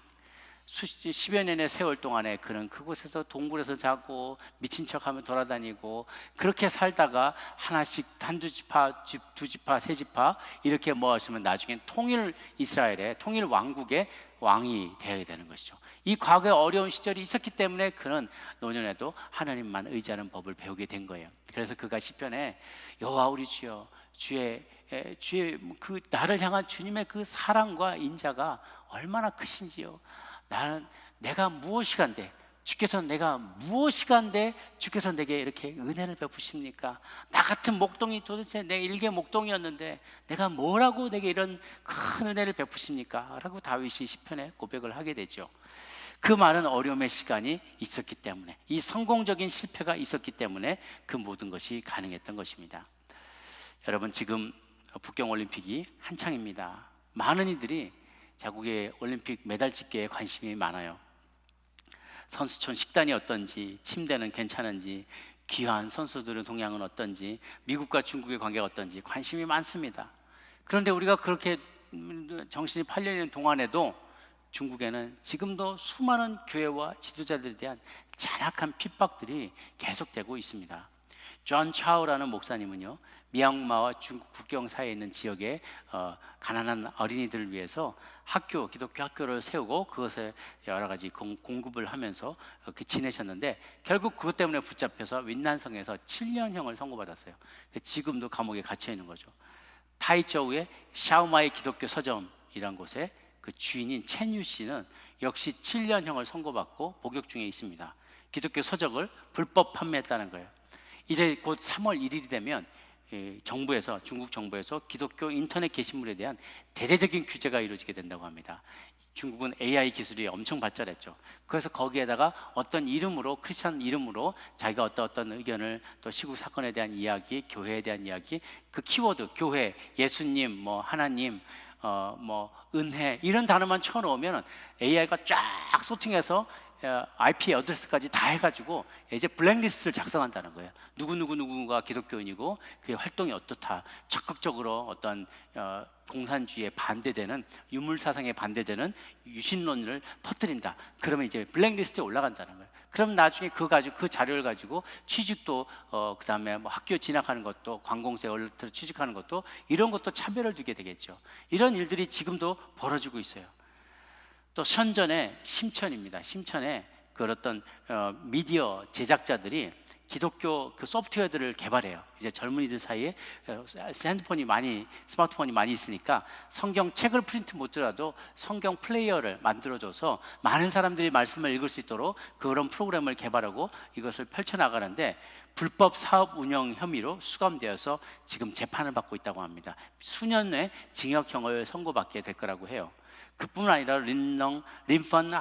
10여 년의 세월 동안에 그는 그곳에서 동굴에서 자고 미친 척하며 돌아다니고 그렇게 살다가 하나씩 한두 지파, 두 지파, 세 지파 이렇게 모았으면 나중엔 통일 이스라엘의 통일 왕국의 왕이 되어야 되는 것이죠. 이 과거에 어려운 시절이 있었기 때문에 그는 노년에도 하나님만 의지하는 법을 배우게 된 거예요. 그래서 그가 시편에 여호와 우리 주여, 주의 그 나를 향한 주님의 그 사랑과 인자가 얼마나 크신지요. 내가 무엇이간데 주께서 내가 무엇이간데 주께서 내게 이렇게 은혜를 베푸십니까? 나 같은 목동이 도대체 내 일개 목동이었는데 내가 뭐라고 내게 이런 큰 은혜를 베푸십니까? 라고 다윗이 시편에 고백을 하게 되죠. 그 많은 어려움의 시간이 있었기 때문에, 이 성공적인 실패가 있었기 때문에 그 모든 것이 가능했던 것입니다. 여러분, 지금 북경올림픽이 한창입니다. 많은 이들이 자국의 올림픽 메달 집계에 관심이 많아요. 선수촌 식단이 어떤지, 침대는 괜찮은지, 귀한 선수들의 동향은 어떤지, 미국과 중국의 관계가 어떤지 관심이 많습니다. 그런데 우리가 그렇게 정신이 팔려 있는 동안에도 중국에는 지금도 수많은 교회와 지도자들에 대한 잔악한 핍박들이 계속되고 있습니다. 존 차오라는 목사님은요, 미얀마와 중국 국경 사이에 있는 지역에 가난한 어린이들을 위해서 기독교 학교를 세우고 그것에 여러 가지 공급을 하면서 지내셨는데, 결국 그것 때문에 붙잡혀서 윈난성에서 7년형을 선고받았어요. 지금도 감옥에 갇혀 있는 거죠. 타이저우의 샤오마이 기독교 서점이란 곳에 그 주인인 첸유 씨는 역시 7년형을 선고받고 복역 중에 있습니다. 기독교 서적을 불법 판매했다는 거예요. 이제 곧 3월 1일이 되면 중국 정부에서 기독교 인터넷 게시물에 대한 대대적인 규제가 이루어지게 된다고 합니다. 중국은 AI 기술이 엄청 발달했죠. 그래서 거기에다가 어떤 이름으로, 크리스천 이름으로 자기가 어떤 의견을, 또 시국 사건에 대한 이야기, 교회에 대한 이야기, 그 키워드, 교회, 예수님, 뭐 하나님, 뭐 은혜, 이런 단어만 쳐놓으면 AI가 쫙 소팅해서 IP 어드레스까지 다 해가지고 이제 블랙리스트를 작성한다는 거예요. 누구가 기독교인이고 그의 활동이 어떻다, 적극적으로 어떤 공산주의에 반대되는, 유물사상에 반대되는 유신론을 퍼뜨린다. 그러면 이제 블랙리스트에 올라간다는 거예요. 그럼 나중에 그 자료를 가지고 취직도, 그 다음에 뭐 학교 진학하는 것도, 관공서에 취직하는 것도, 이런 것도 차별을 두게 되겠죠. 이런 일들이 지금도 벌어지고 있어요. 또 선전의 심천입니다. 심천에 그 어떤 미디어 제작자들이 기독교 그 소프트웨어들을 개발해요. 이제 젊은이들 사이에 스마트폰이 많이 있으니까 성경 책을 프린트 못하더라도 성경 플레이어를 만들어줘서 많은 사람들이 말씀을 읽을 수 있도록 그런 프로그램을 개발하고 이것을 펼쳐나가는데, 불법 사업 운영 혐의로 수감되어서 지금 재판을 받고 있다고 합니다. 수년의 징역형을 선고받게 될 거라고 해요. 그뿐 아니라 린펀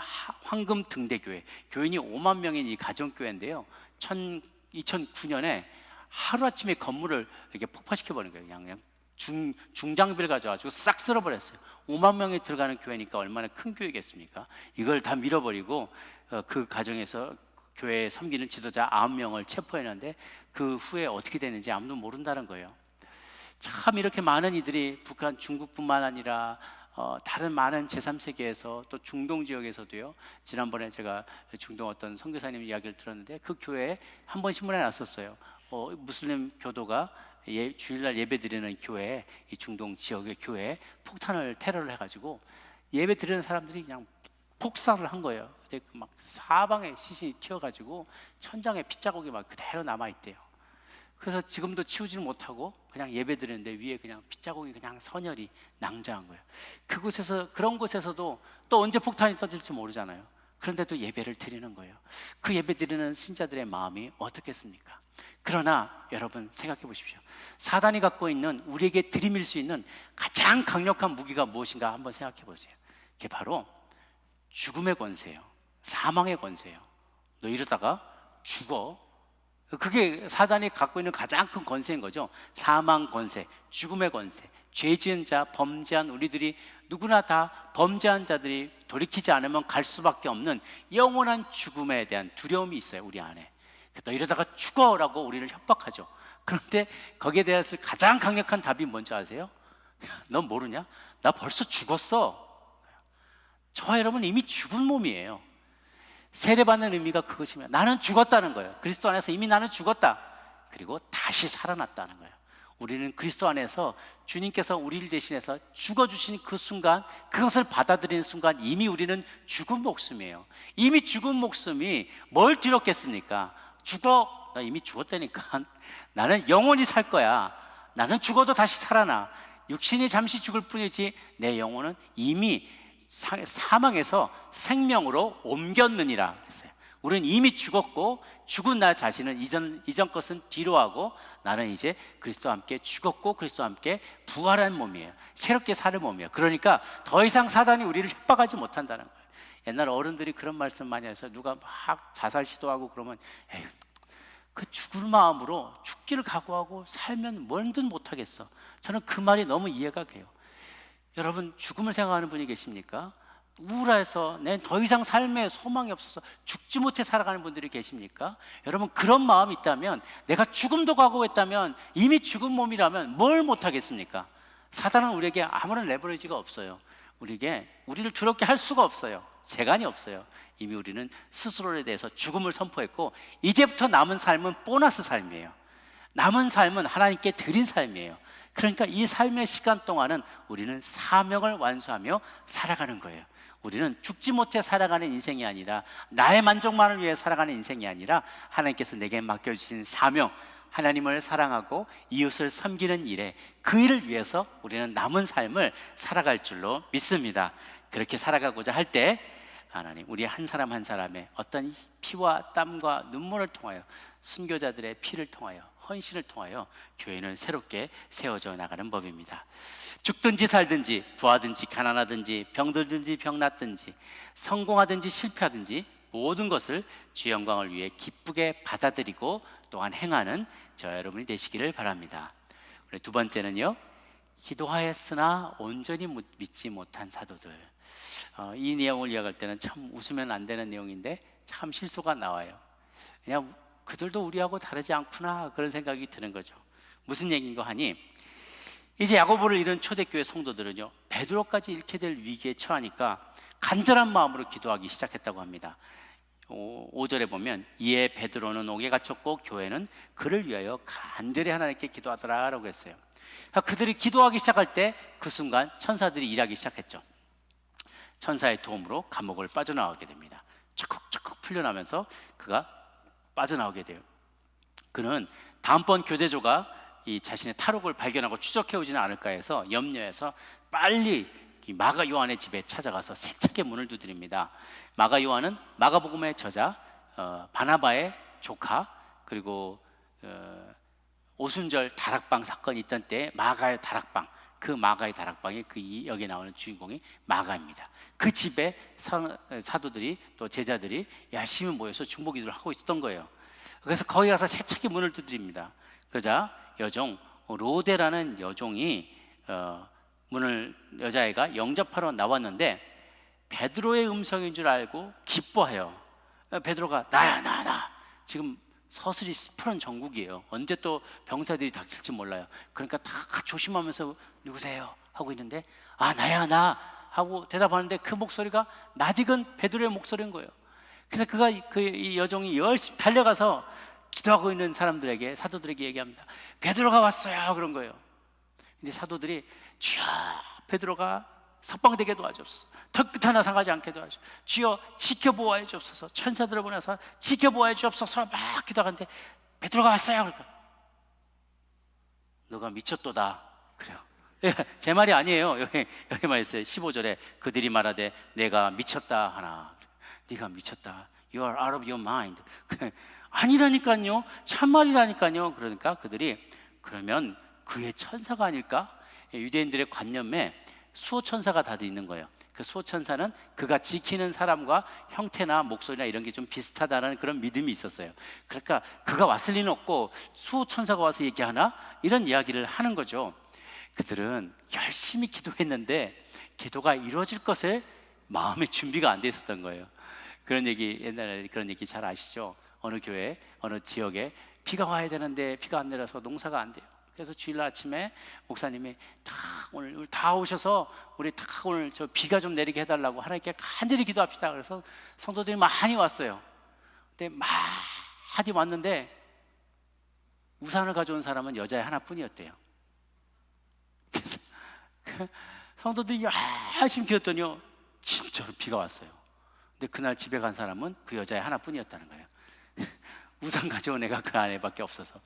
황금 등대교회, 교인이 5만 명인 이 가정교회인데요, 2009년에 하루아침에 건물을 이렇게 폭파시켜버린 거예요. 그냥 중장비를 가져가지고 싹 쓸어버렸어요. 5만 명이 들어가는 교회니까 얼마나 큰 교회겠습니까? 이걸 다 밀어버리고 그 가정에서 교회에 섬기는 지도자 9명을 체포했는데 그 후에 어떻게 됐는지 아무도 모른다는 거예요. 참 이렇게 많은 이들이 북한, 중국뿐만 아니라 다른 많은 제3세계에서, 또 중동 지역에서도요. 지난번에 제가 중동 어떤 선교사님 이야기를 들었는데, 그 교회에 한 번 신문에 났었어요. 무슬림 교도가 주일날 예배 드리는 교회에, 이 중동 지역의 교회에 테러를 해가지고 예배 드리는 사람들이 그냥 폭살을 한 거예요. 근데 막 사방에 시신이 튀어가지고 천장에 핏자국이 막 그대로 남아있대요. 그래서 지금도 치우지를 못하고 그냥 예배 드리는데 위에 그냥 핏자국이 그냥 선열이 낭자한 거예요. 그런 곳에서도 또 언제 폭탄이 터질지 모르잖아요. 그런데도 예배를 드리는 거예요. 그 예배 드리는 신자들의 마음이 어떻겠습니까? 그러나 여러분 생각해 보십시오. 사단이 갖고 있는, 우리에게 들이밀 수 있는 가장 강력한 무기가 무엇인가 한번 생각해 보세요. 그게 바로 죽음의 권세예요. 사망의 권세예요. 너 이러다가 죽어. 그게 사단이 갖고 있는 가장 큰 권세인 거죠. 사망 권세, 죽음의 권세. 죄 지은 자, 범죄한 우리들이 누구나 다 범죄한 자들이 돌이키지 않으면 갈 수밖에 없는 영원한 죽음에 대한 두려움이 있어요, 우리 안에. 너 이러다가 죽어라고 우리를 협박하죠. 그런데 거기에 대해서 가장 강력한 답이 뭔지 아세요? 넌 모르냐? 나 벌써 죽었어. 저와 여러분 이미 죽은 몸이에요. 세례받는 의미가 그것이면 나는 죽었다는 거예요. 그리스도 안에서 이미 나는 죽었다. 그리고 다시 살아났다는 거예요. 우리는 그리스도 안에서 주님께서 우리를 대신해서 죽어주신 그 순간, 그것을 받아들이는 순간 이미 우리는 죽은 목숨이에요. 이미 죽은 목숨이 뭘 두렵겠습니까? 죽어, 나 이미 죽었다니까. 나는 영원히 살 거야. 나는 죽어도 다시 살아나. 육신이 잠시 죽을 뿐이지 내 영혼은 이미 사망에서 생명으로 옮겼느니라 그랬어요. 우리는 이미 죽었고, 죽은 나 자신은 이전 것은 뒤로 하고, 나는 이제 그리스도와 함께 죽었고 그리스도와 함께 부활한 몸이에요. 새롭게 사는 몸이에요. 그러니까 더 이상 사단이 우리를 협박하지 못한다는 거예요. 옛날 어른들이 그런 말씀 많이 해서 누가 막 자살 시도하고 그러면, 에휴, 그 죽을 마음으로 죽기를 각오하고 살면 뭐든 못하겠어. 저는 그 말이 너무 이해가 돼요. 여러분, 죽음을 생각하는 분이 계십니까? 우울해서 내 더 이상 삶에 소망이 없어서 죽지 못해 살아가는 분들이 계십니까? 여러분, 그런 마음이 있다면, 내가 죽음도 각오했다면, 이미 죽은 몸이라면 뭘 못하겠습니까? 사단은 우리에게 아무런 레버리지가 없어요. 우리를 두렵게 할 수가 없어요. 재간이 없어요. 이미 우리는 스스로에 대해서 죽음을 선포했고, 이제부터 남은 삶은 보너스 삶이에요. 남은 삶은 하나님께 드린 삶이에요. 그러니까 이 삶의 시간 동안은 우리는 사명을 완수하며 살아가는 거예요. 우리는 죽지 못해 살아가는 인생이 아니라, 나의 만족만을 위해 살아가는 인생이 아니라, 하나님께서 내게 맡겨주신 사명, 하나님을 사랑하고 이웃을 섬기는 일에, 그 일을 위해서 우리는 남은 삶을 살아갈 줄로 믿습니다. 그렇게 살아가고자 할 때 하나님, 우리 한 사람 한 사람의 어떤 피와 땀과 눈물을 통하여, 순교자들의 피를 통하여, 헌신을 통하여 교회는 새롭게 세워져 나가는 법입니다. 죽든지 살든지, 부하든지 가난하든지, 병들든지 병났든지, 성공하든지 실패하든지, 모든 것을 주의 영광을 위해 기쁘게 받아들이고 또한 행하는 저와 여러분이 되시기를 바랍니다. 우리 두 번째는요, 기도하였으나 온전히 믿지 못한 사도들. 이 내용을 이야기할 때는 참 웃으면 안 되는 내용인데 참 실수가 나와요. 그냥 그들도 우리하고 다르지 않구나, 그런 생각이 드는 거죠. 무슨 얘기인가 하니, 이제 야고보를 잃은 초대교회 성도들은요, 베드로까지 잃게 될 위기에 처하니까 간절한 마음으로 기도하기 시작했다고 합니다. 5절에 보면, 이에 베드로는 옥에 갇혔고 교회는 그를 위하여 간절히 하나님께 기도하더라라고 했어요. 그들이 기도하기 시작할 때 그 순간 천사들이 일하기 시작했죠. 천사의 도움으로 감옥을 빠져나오게 됩니다. 척척 풀려나면서 그가 빠져나오게 돼요. 그는 다음번 교대조가 이 자신의 탈옥을 발견하고 추적해 오지는 않을까 해서 염려해서 빨리 마가 요한의 집에 찾아가서 세차게 문을 두드립니다. 마가 요한은 마가복음의 저자, 바나바의 조카, 그리고 오순절 다락방 사건이 있던 때 마가의 다락방, 그 마가의 다락방에 여기에 나오는 주인공이 마가입니다. 그 집에 사도들이 또 제자들이 열심히 모여서 중보기도를 하고 있었던 거예요. 그래서 거기 가서 세차게 문을 두드립니다. 그러자 여종 로데라는 여종이 여자애가 영접하러 나왔는데 베드로의 음성인 줄 알고 기뻐해요. 베드로가 나 지금 서슬이 푸른 정국이에요. 언제 또 병사들이 닥칠지 몰라요. 그러니까 다 조심하면서 누구세요? 하고 있는데, 나야 나 하고 대답하는데 그 목소리가 낯익은 베드로의 목소리인 거예요. 그래서 이 여종이 열심히 달려가서 기도하고 있는 사람들에게, 사도들에게 얘기합니다. 베드로가 왔어요, 그런 거예요. 이제 사도들이, 주여, 베드로가 석방되게 도와주옵소서, 턱끝 하나 상하지 않게 도와주옵소서, 주여 지켜보아야 주옵소서, 천사들을 보내서 지켜보아야 주옵소서 막 기도하는데 베드로가 왔어요. 그러니까 너가 미쳤도다, 그래요. 제 말이 아니에요. 여기만 있어요. 15절에 그들이 말하되 내가 미쳤다 하나. 네가 미쳤다, You are out of your mind. 아니라니까요, 참말이라니까요. 그러니까 그들이, 그러면 그의 천사가 아닐까? 유대인들의 관념에 수호천사가 다들 있는 거예요. 그 수호천사는 그가 지키는 사람과 형태나 목소리나 이런 게 좀 비슷하다는 그런 믿음이 있었어요. 그러니까 그가 왔을 리는 없고 수호천사가 와서 얘기하나? 이런 이야기를 하는 거죠. 그들은 열심히 기도했는데 기도가 이루어질 것에 마음의 준비가 안 돼 있었던 거예요. 그런 얘기, 옛날에 그런 얘기 잘 아시죠? 어느 교회, 어느 지역에 비가 와야 되는데 비가 안 내려서 농사가 안 돼요. 그래서 주일날 아침에 목사님이 오늘 다 오셔서 우리 다 오늘 저 비가 좀 내리게 해달라고 하나님께 간절히 기도합시다. 그래서 성도들이 많이 왔어요. 근데 많이 왔는데 우산을 가져온 사람은 여자애 하나뿐이었대요. 그래서 성도들이 열심히 기도했더니요, 진짜로 비가 왔어요. 근데 그날 집에 간 사람은 그 여자애 하나뿐이었다는 거예요. 우산 가져온 애가 그 아내밖에 없어서.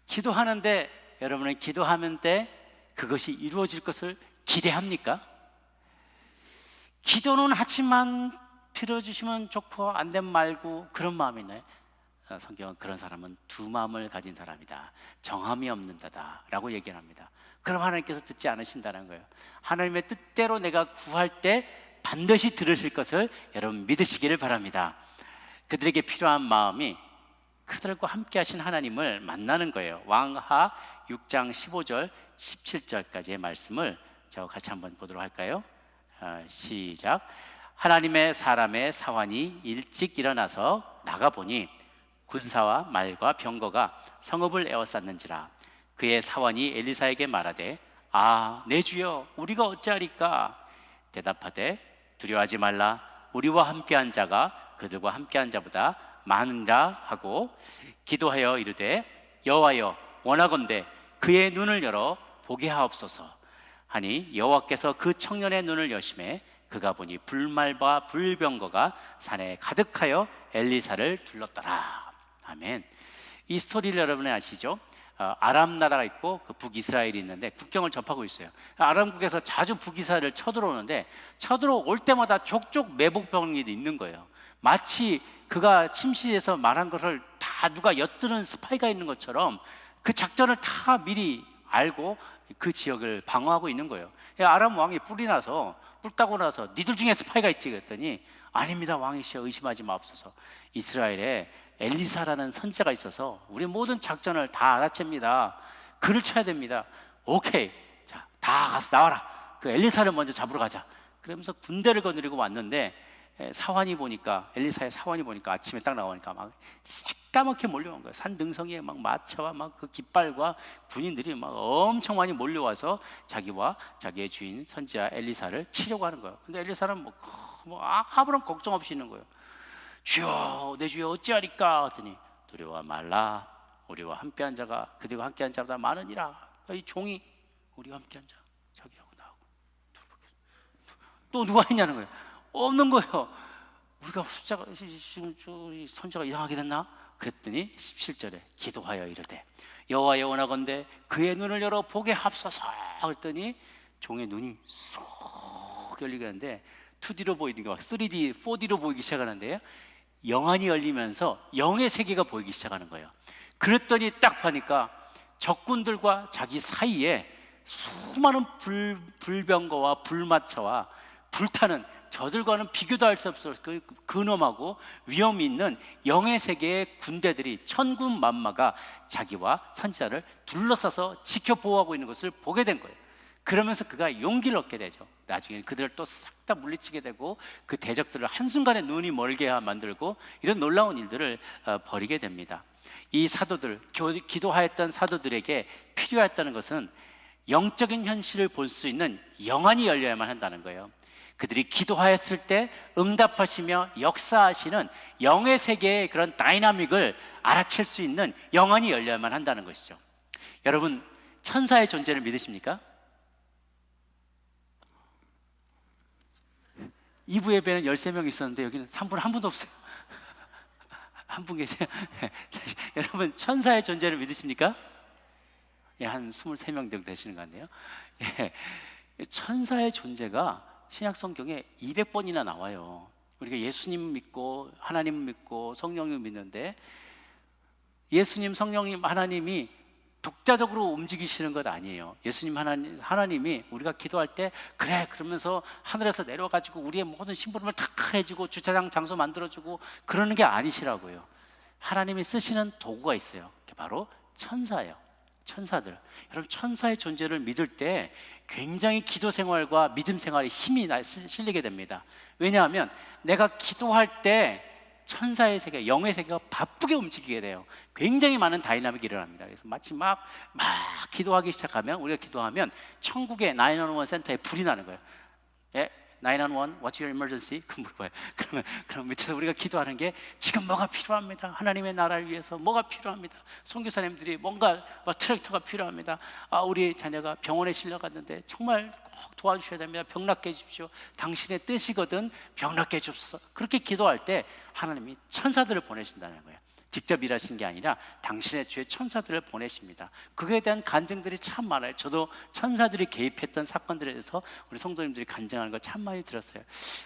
기도하는데, 여러분은 기도하면 때 그것이 이루어질 것을 기대합니까? 기도는 하지만 들어주시면 좋고 안 되면 말고, 그런 마음이 있나요? 성경은 그런 사람은 두 마음을 가진 사람이다, 정함이 없는 자다 라고 얘기를 합니다. 그럼 하나님께서 듣지 않으신다는 거예요. 하나님의 뜻대로 내가 구할 때 반드시 들으실 것을 여러분 믿으시기를 바랍니다. 그들에게 필요한 마음이 그들과 함께 하신 하나님을 만나는 거예요. 왕하 6장 15절 17절까지의 말씀을 저 같이 한번 보도록 할까요? 시작. 하나님의 사람의 사환이 일찍 일어나서 나가보니 군사와 말과 병거가 성읍을 에워쌌는지라. 그의 사환이 엘리사에게 말하되, 내 주여, 우리가 어찌하리까? 대답하되 두려워하지 말라. 우리와 함께한 자가 그들과 함께한 자보다 많으라 하고 기도하여 이르되 여호와여 원하건대 그의 눈을 열어 보게 하옵소서 하니 여호와께서 그 청년의 눈을 여심해 그가 보니 불말과 불병거가 산에 가득하여 엘리사를 둘렀더라. 아멘. 이 스토리를 여러분이 아시죠? 아람 나라가 있고 그 북이스라엘이 있는데 국경을 접하고 있어요. 아람국에서 자주 북이스라엘을 쳐들어오는데 쳐들어올 때마다 족족 매복병이 있는 거예요. 마치 그가 침실에서 말한 것을 다 누가 엿드는 스파이가 있는 것처럼 그 작전을 다 미리 알고 그 지역을 방어하고 있는 거예요. 아람 왕이 뿔이 나서 뿔 따고 나서 니들 중에 스파이가 있지 그랬더니 아닙니다 왕이시여 의심하지 마옵소서. 이스라엘에 엘리사라는 선지자가 있어서 우리 모든 작전을 다 알아챕니다. 그를 쳐야 됩니다. 오케이, 자, 다 가서 나와라. 그 엘리사를 먼저 잡으러 가자. 그러면서 군대를 거느리고 왔는데 사환이 보니까 엘리사의 사환이 보니까 아침에 딱 나오니까 막 새까맣게 몰려온 거예요. 산 등성이에 막 마차와 막 그 깃발과 군인들이 막 엄청 많이 몰려와서 자기와 자기의 주인 선지자 엘리사를 치려고 하는 거예요. 근데 엘리사는 뭐 아무런 걱정 없이 있는 거예요. 주여 내 주여 어찌하리까 하더니 두려워 말라. 우리와 함께한 자가 그들과 함께한 자보다 많으니라. 이 종이 우리와 함께한 자 자기하고 나하고 또 누가 있냐는 거예요. 없는 거예요. 우리가 숫자가 지금 우리 선자가 이상하게 됐나? 그랬더니 17절에 기도하여 이르되 여호와여 원하건대 그의 눈을 열어 보게 합소서 그랬더니 종의 눈이 쏙 열리게 하는데 2D로 보이는 게 막 3D, 4D로 보이기 시작하는데요. 영안이 열리면서 영의 세계가 보이기 시작하는 거예요. 그랬더니 딱 보니까 적군들과 자기 사이에 수많은 불병거와 불마차와 불타는 저들과는 비교도 할 수 없을 그 근엄하고 위험이 있는 영의 세계의 군대들이 천군만마가 자기와 선지자를 둘러싸서 지켜 보호하고 있는 것을 보게 된 거예요. 그러면서 그가 용기를 얻게 되죠. 나중에 그들을 또 싹 다 물리치게 되고 그 대적들을 한순간에 눈이 멀게 만들고 이런 놀라운 일들을 벌이게 됩니다. 이 사도들, 기도하였던 사도들에게 필요했다는 것은 영적인 현실을 볼 수 있는 영안이 열려야만 한다는 거예요. 그들이 기도하였을 때 응답하시며 역사하시는 영의 세계의 그런 다이나믹을 알아챌 수 있는 영안이 열려야만 한다는 것이죠. 여러분, 천사의 존재를 믿으십니까? 2부 예배는 13명 있었는데 여기는 3부는 한 분도 없어요. 한 분 계세요? 여러분, 천사의 존재를 믿으십니까? 예, 한 23명 정도 되시는 것 같네요. 예, 천사의 존재가 신약 성경에 200번이나 나와요. 우리가 예수님 믿고 하나님 믿고 성령님 믿는데 예수님, 성령님, 하나님이 독자적으로 움직이시는 것 아니에요. 예수님, 하나님이 우리가 기도할 때 그래 그러면서 하늘에서 내려가지고 우리의 모든 심부름을 다 해주고 주차장 장소 만들어주고 그러는 게 아니시라고요. 하나님이 쓰시는 도구가 있어요. 그게 바로 천사예요. 천사들. 여러분, 천사의 존재를 믿을 때 굉장히 기도 생활과 믿음 생활에 힘이 실리게 됩니다. 왜냐하면 내가 기도할 때 천사의 세계, 영의 세계가 바쁘게 움직이게 돼요. 굉장히 많은 다이나믹이 일어납니다. 그래서 마치 막 기도하기 시작하면, 우리가 기도하면 천국의 911 센터에 불이 나는 거예요. 예? 911, what's your emergency? 그 물어봐요. 그럼 밑에서 우리가 기도하는 게 지금 뭐가 필요합니다. 하나님의 나라를 위해서 뭐가 필요합니다. 선교사님들이 뭔가 트랙터가 필요합니다. 우리 자녀가 병원에 실려갔는데 정말 꼭 도와주셔야 됩니다. 병 낫게 해주십시오. 당신의 뜻이거든 병 낫게 해주옵소서. 그렇게 기도할 때 하나님이 천사들을 보내신다는 거예요. 직접 일하신 게 아니라 당신의 주의 천사들을 보내십니다. 그거에 대한 간증들이 참 많아요. 저도 천사들이 개입했던 사건들에 대해서 우리 성도님들이 간증하는 걸 참 많이 들었어요.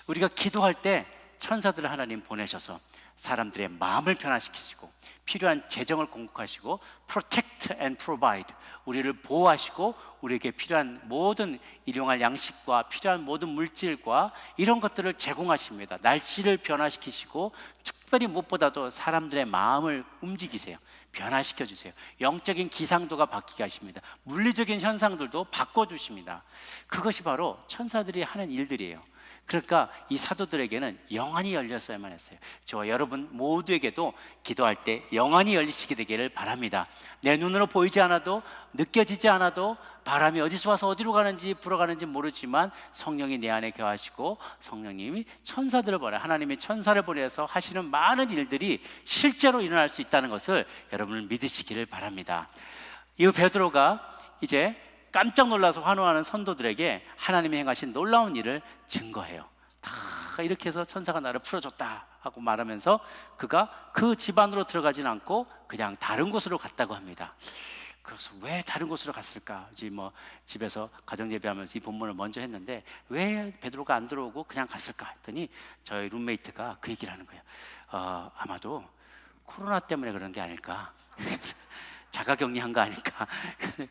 우리가 기도할 때 천사들을 하나님 보내셔서 사람들의 마음을 변화시키시고 필요한 재정을 공급하시고 protect and provide, 우리를 보호하시고 우리에게 필요한 모든 일용할 양식과 필요한 모든 물질과 이런 것들을 제공하십니다. 날씨를 변화시키시고 특별히 무엇보다도 사람들의 마음을 움직이세요. 변화시켜 주세요. 영적인 기상도가 바뀌게 하십니다. 물리적인 현상들도 바꿔주십니다. 그것이 바로 천사들이 하는 일들이에요. 그러니까 이 사도들에게는 영안이 열렸어야만 했어요. 저와 여러분 모두에게도 기도할 때 영안이 열리시게 되기를 바랍니다. 내 눈으로 보이지 않아도, 느껴지지 않아도 바람이 어디서 와서 어디로 가는지 불어가는지 모르지만 성령이 내 안에 거하시고 성령님이 천사들을 보내, 하나님이 천사를 보내서 하시는 많은 일들이 실제로 일어날 수 있다는 것을 여러분을 믿으시기를 바랍니다. 이 베드로가 이제 깜짝 놀라서 환호하는 선도들에게 하나님이 행하신 놀라운 일을 증거해요. 다 이렇게 해서 천사가 나를 풀어줬다 하고 말하면서 그가 그 집 안으로 들어가진 않고 그냥 다른 곳으로 갔다고 합니다. 그래서 왜 다른 곳으로 갔을까? 이제 뭐 집에서 가정 예배하면서 이 본문을 먼저 했는데 왜 베드로가 안 들어오고 그냥 갔을까 했더니 저희 룸메이트가 그 얘기를 하는 거예요. 아마도 코로나 때문에 그런 게 아닐까. 자가격리한 거 아닐까.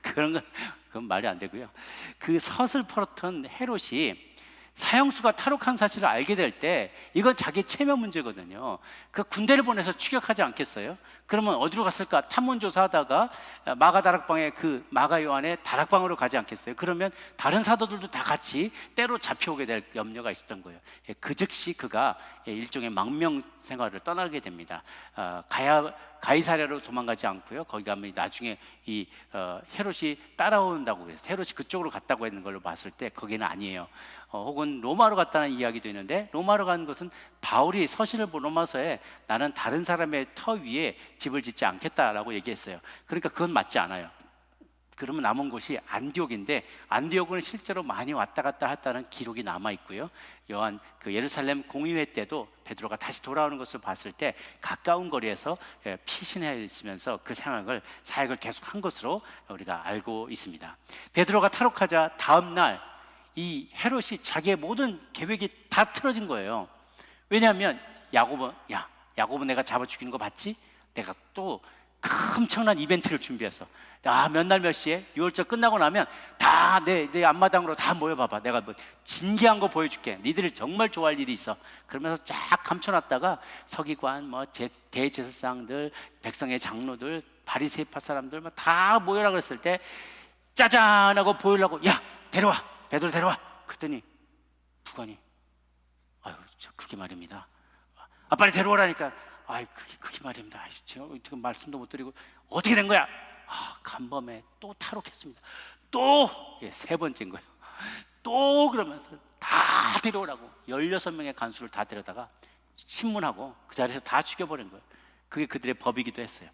그런 건 그건 말이 안 되고요. 그 섯을 풀었던 헤롯이 사형수가 탈옥한 사실을 알게 될 때 이건 자기 체면 문제거든요. 그 군대를 보내서 추격하지 않겠어요? 그러면 어디로 갔을까? 탐문조사하다가 마가 다락방에 그 마가 요한의 다락방으로 가지 않겠어요? 그러면 다른 사도들도 다 같이 때로 잡혀오게 될 염려가 있었던 거예요. 그 즉시 그가 일종의 망명 생활을 떠나게 됩니다. 가이사랴로 도망가지 않고요. 거기 가면 나중에 이 헤롯이 따라온다고 그래서 헤롯이 그쪽으로 갔다고 했는 걸로 봤을 때 거기는 아니에요. 혹은 로마로 갔다는 이야기도 있는데 로마로 간 것은 바울이 서신을 로마서에 나는 다른 사람의 터 위에 집을 짓지 않겠다라고 얘기했어요. 그러니까 그건 맞지 않아요. 그러면 남은 곳이 안디옥인데 안디옥은 실제로 많이 왔다 갔다 했다는 기록이 남아 있고요. 요한 그 예루살렘 공의회 때도 베드로가 다시 돌아오는 것을 봤을 때 가까운 거리에서 피신해 있으면서 그 사역을 계속 한 것으로 우리가 알고 있습니다. 베드로가 탈옥하자 다음 날 이 헤롯이 자기의 모든 계획이 다 틀어진 거예요. 왜냐하면 야고보 내가 잡아 죽이는 거 봤지? 내가 또 엄청난 이벤트를 준비했어. 몇 날 몇 시에 6월절 끝나고 나면 다 내 앞마당으로 다 모여봐봐. 내가 뭐 진기한 거 보여줄게. 니들이 정말 좋아할 일이 있어. 그러면서 쫙 감춰놨다가 서기관, 뭐 대제사장들, 백성의 장로들, 바리새파 사람들 뭐 다 모여라 그랬을 때 짜잔 하고 보이려고 야 데려와, 베드로 데려와. 그랬더니 부관이 그게 말입니다. 빨리 데려오라니까. 그게 말입니다. 제가 어떻게 말씀도 못 드리고 어떻게 된 거야? 간밤에 또 탈옥했습니다. 또 세 번째인 거예요. 또 그러면서 다 데려오라고 16명의 간수를 다 데려다가 신문하고 그 자리에서 다 죽여버린 거예요. 그게 그들의 법이기도 했어요.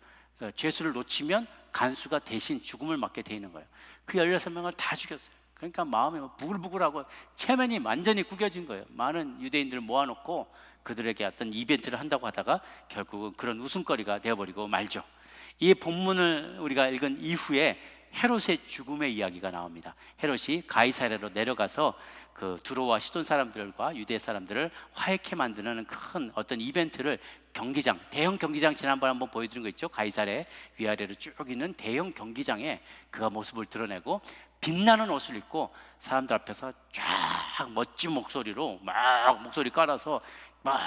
죄수를 놓치면 간수가 대신 죽음을 맞게 돼 있는 거예요. 그 16명을 다 죽였어요. 그러니까 마음이 부글부글하고 체면이 완전히 구겨진 거예요. 많은 유대인들을 모아놓고 그들에게 어떤 이벤트를 한다고 하다가 결국은 그런 웃음거리가 되어버리고 말죠. 이 본문을 우리가 읽은 이후에 헤롯의 죽음의 이야기가 나옵니다. 헤롯이 가이사랴로 내려가서 그 두로와 시돈 사람들과 유대 사람들을 화해케 만드는 큰 어떤 이벤트를 대형 경기장 지난번에 한번 보여드린 거 있죠? 가이사랴 위아래로 쭉 있는 대형 경기장에 그가 모습을 드러내고 빛나는 옷을 입고 사람들 앞에서 쫙 멋진 목소리로 막 목소리 깔아서 막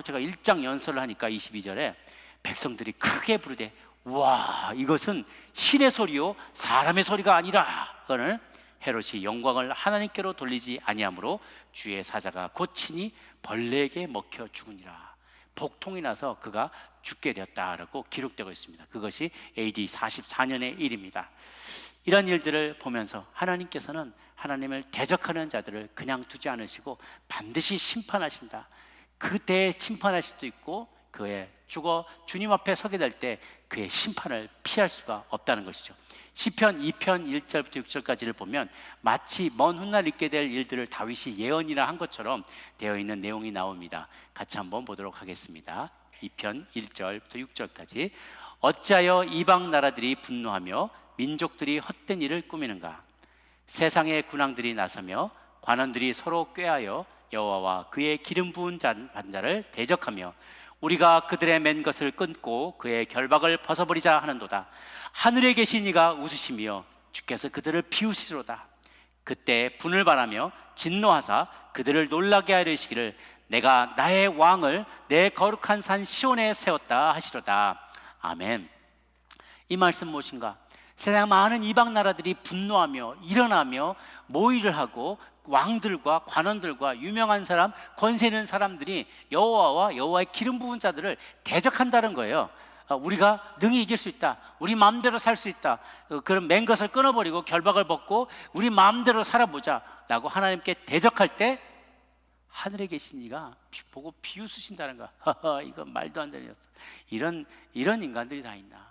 제가 일장 연설을 하니까 22절에 백성들이 크게 부르되 와 이것은 신의 소리요 사람의 소리가 아니라. 그거는 헤롯이 영광을 하나님께로 돌리지 아니하므로 주의 사자가 곧 친히 벌레에게 먹혀 죽으니라. 복통이 나서 그가 죽게 되었다라고 기록되고 있습니다. 그것이 AD 44년의 일입니다. 이런 일들을 보면서 하나님께서는 하나님을 대적하는 자들을 그냥 두지 않으시고 반드시 심판하신다. 그때 심판할 수도 있고 그의 주님 앞에 서게 될 때 그의 심판을 피할 수가 없다는 것이죠. 시편 2편 1절부터 6절까지를 보면 마치 먼 훗날 있게 될 일들을 다윗이 예언이라 한 것처럼 되어 있는 내용이 나옵니다. 같이 한번 보도록 하겠습니다. 2편 1절부터 6절까지. 어찌하여 이방 나라들이 분노하며 민족들이 헛된 일을 꾸미는가? 세상의 군왕들이 나서며 관원들이 서로 꾀하여 여호와와 그의 기름 부은 반자를 대적하며 우리가 그들의 맨 것을 끊고 그의 결박을 벗어버리자 하는도다. 하늘에 계신 이가 웃으시며 주께서 그들을 비우시로다. 그때 분을 바라며 진노하사 그들을 놀라게 하려 하시기를 내가 나의 왕을 내 거룩한 산 시온에 세웠다 하시로다. 아멘. 이 말씀 무엇인가? 세상 많은 이방 나라들이 분노하며 일어나며 모의를 하고 왕들과 관원들과 유명한 사람, 권세 있는 사람들이 여호와와 여호와의 기름 부은 자들을 대적한다는 거예요. 우리가 능히 이길 수 있다, 우리 마음대로 살 수 있다, 그런 맨 것을 끊어버리고 결박을 벗고 우리 마음대로 살아보자 라고 하나님께 대적할 때 하늘에 계신 이가 보고 비웃으신다는 거야. 이건 말도 안 되는 녀석. 이런 인간들이 다 있나.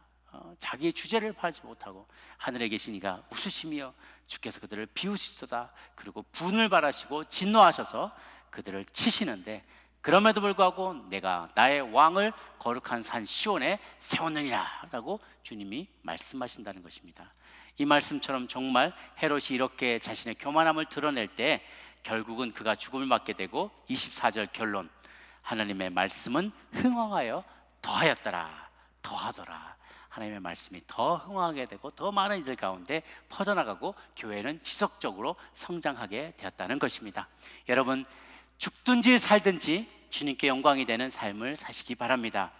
자기의 주제를 파지 못하고 하늘에 계신 이가 웃으시며 주께서 그들을 비웃으시도다. 그리고 분을 발하시고 진노하셔서 그들을 치시는데, 그럼에도 불구하고 내가 나의 왕을 거룩한 산 시온에 세웠느니라 라고 주님이 말씀하신다는 것입니다. 이 말씀처럼 정말 헤롯이 이렇게 자신의 교만함을 드러낼 때 결국은 그가 죽음을 맞게 되고 24절 결론, 하나님의 말씀은 흥왕하여 더하였더라, 더하더라. 하나님의 말씀이 더 흥왕하게 되고 더 많은 이들 가운데 퍼져나가고 교회는 지속적으로 성장하게 되었다는 것입니다. 여러분, 죽든지 살든지 주님께 영광이 되는 삶을 사시기 바랍니다.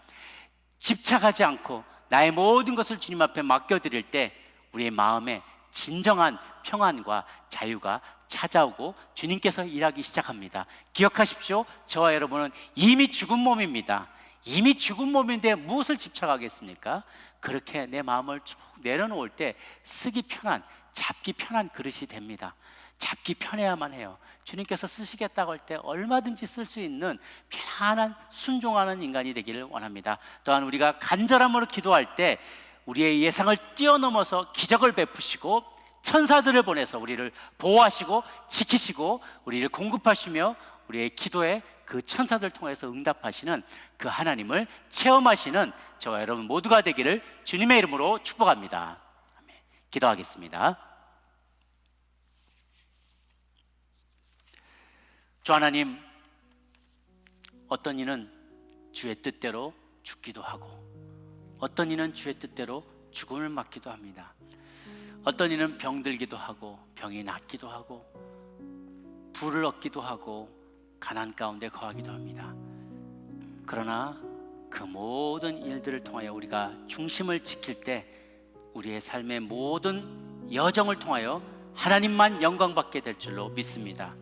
집착하지 않고 나의 모든 것을 주님 앞에 맡겨드릴 때 우리의 마음에 진정한 평안과 자유가 찾아오고 주님께서 일하기 시작합니다. 기억하십시오. 저와 여러분은 이미 죽은 몸입니다. 이미 죽은 몸인데 무엇을 집착하겠습니까? 그렇게 내 마음을 쭉 내려놓을 때 쓰기 편한, 잡기 편한 그릇이 됩니다. 잡기 편해야만 해요. 주님께서 쓰시겠다고 할 때 얼마든지 쓸 수 있는 편안한, 순종하는 인간이 되기를 원합니다. 또한 우리가 간절함으로 기도할 때 우리의 예상을 뛰어넘어서 기적을 베푸시고 천사들을 보내서 우리를 보호하시고 지키시고 우리를 공급하시며 우리의 기도에 그 천사들 통해서 응답하시는 그 하나님을 체험하시는 저와 여러분 모두가 되기를 주님의 이름으로 축복합니다. 아멘. 기도하겠습니다. 주 하나님, 어떤 이는 주의 뜻대로 죽기도 하고 어떤 이는 주의 뜻대로 죽음을 맞기도 합니다. 어떤 이는 병들기도 하고 병이 낫기도 하고 부를 얻기도 하고 가난 가운데 거하기도 합니다. 그러나 그 모든 일들을 통하여 우리가 중심을 지킬 때 우리의 삶의 모든 여정을 통하여 하나님만 영광받게 될 줄로 믿습니다.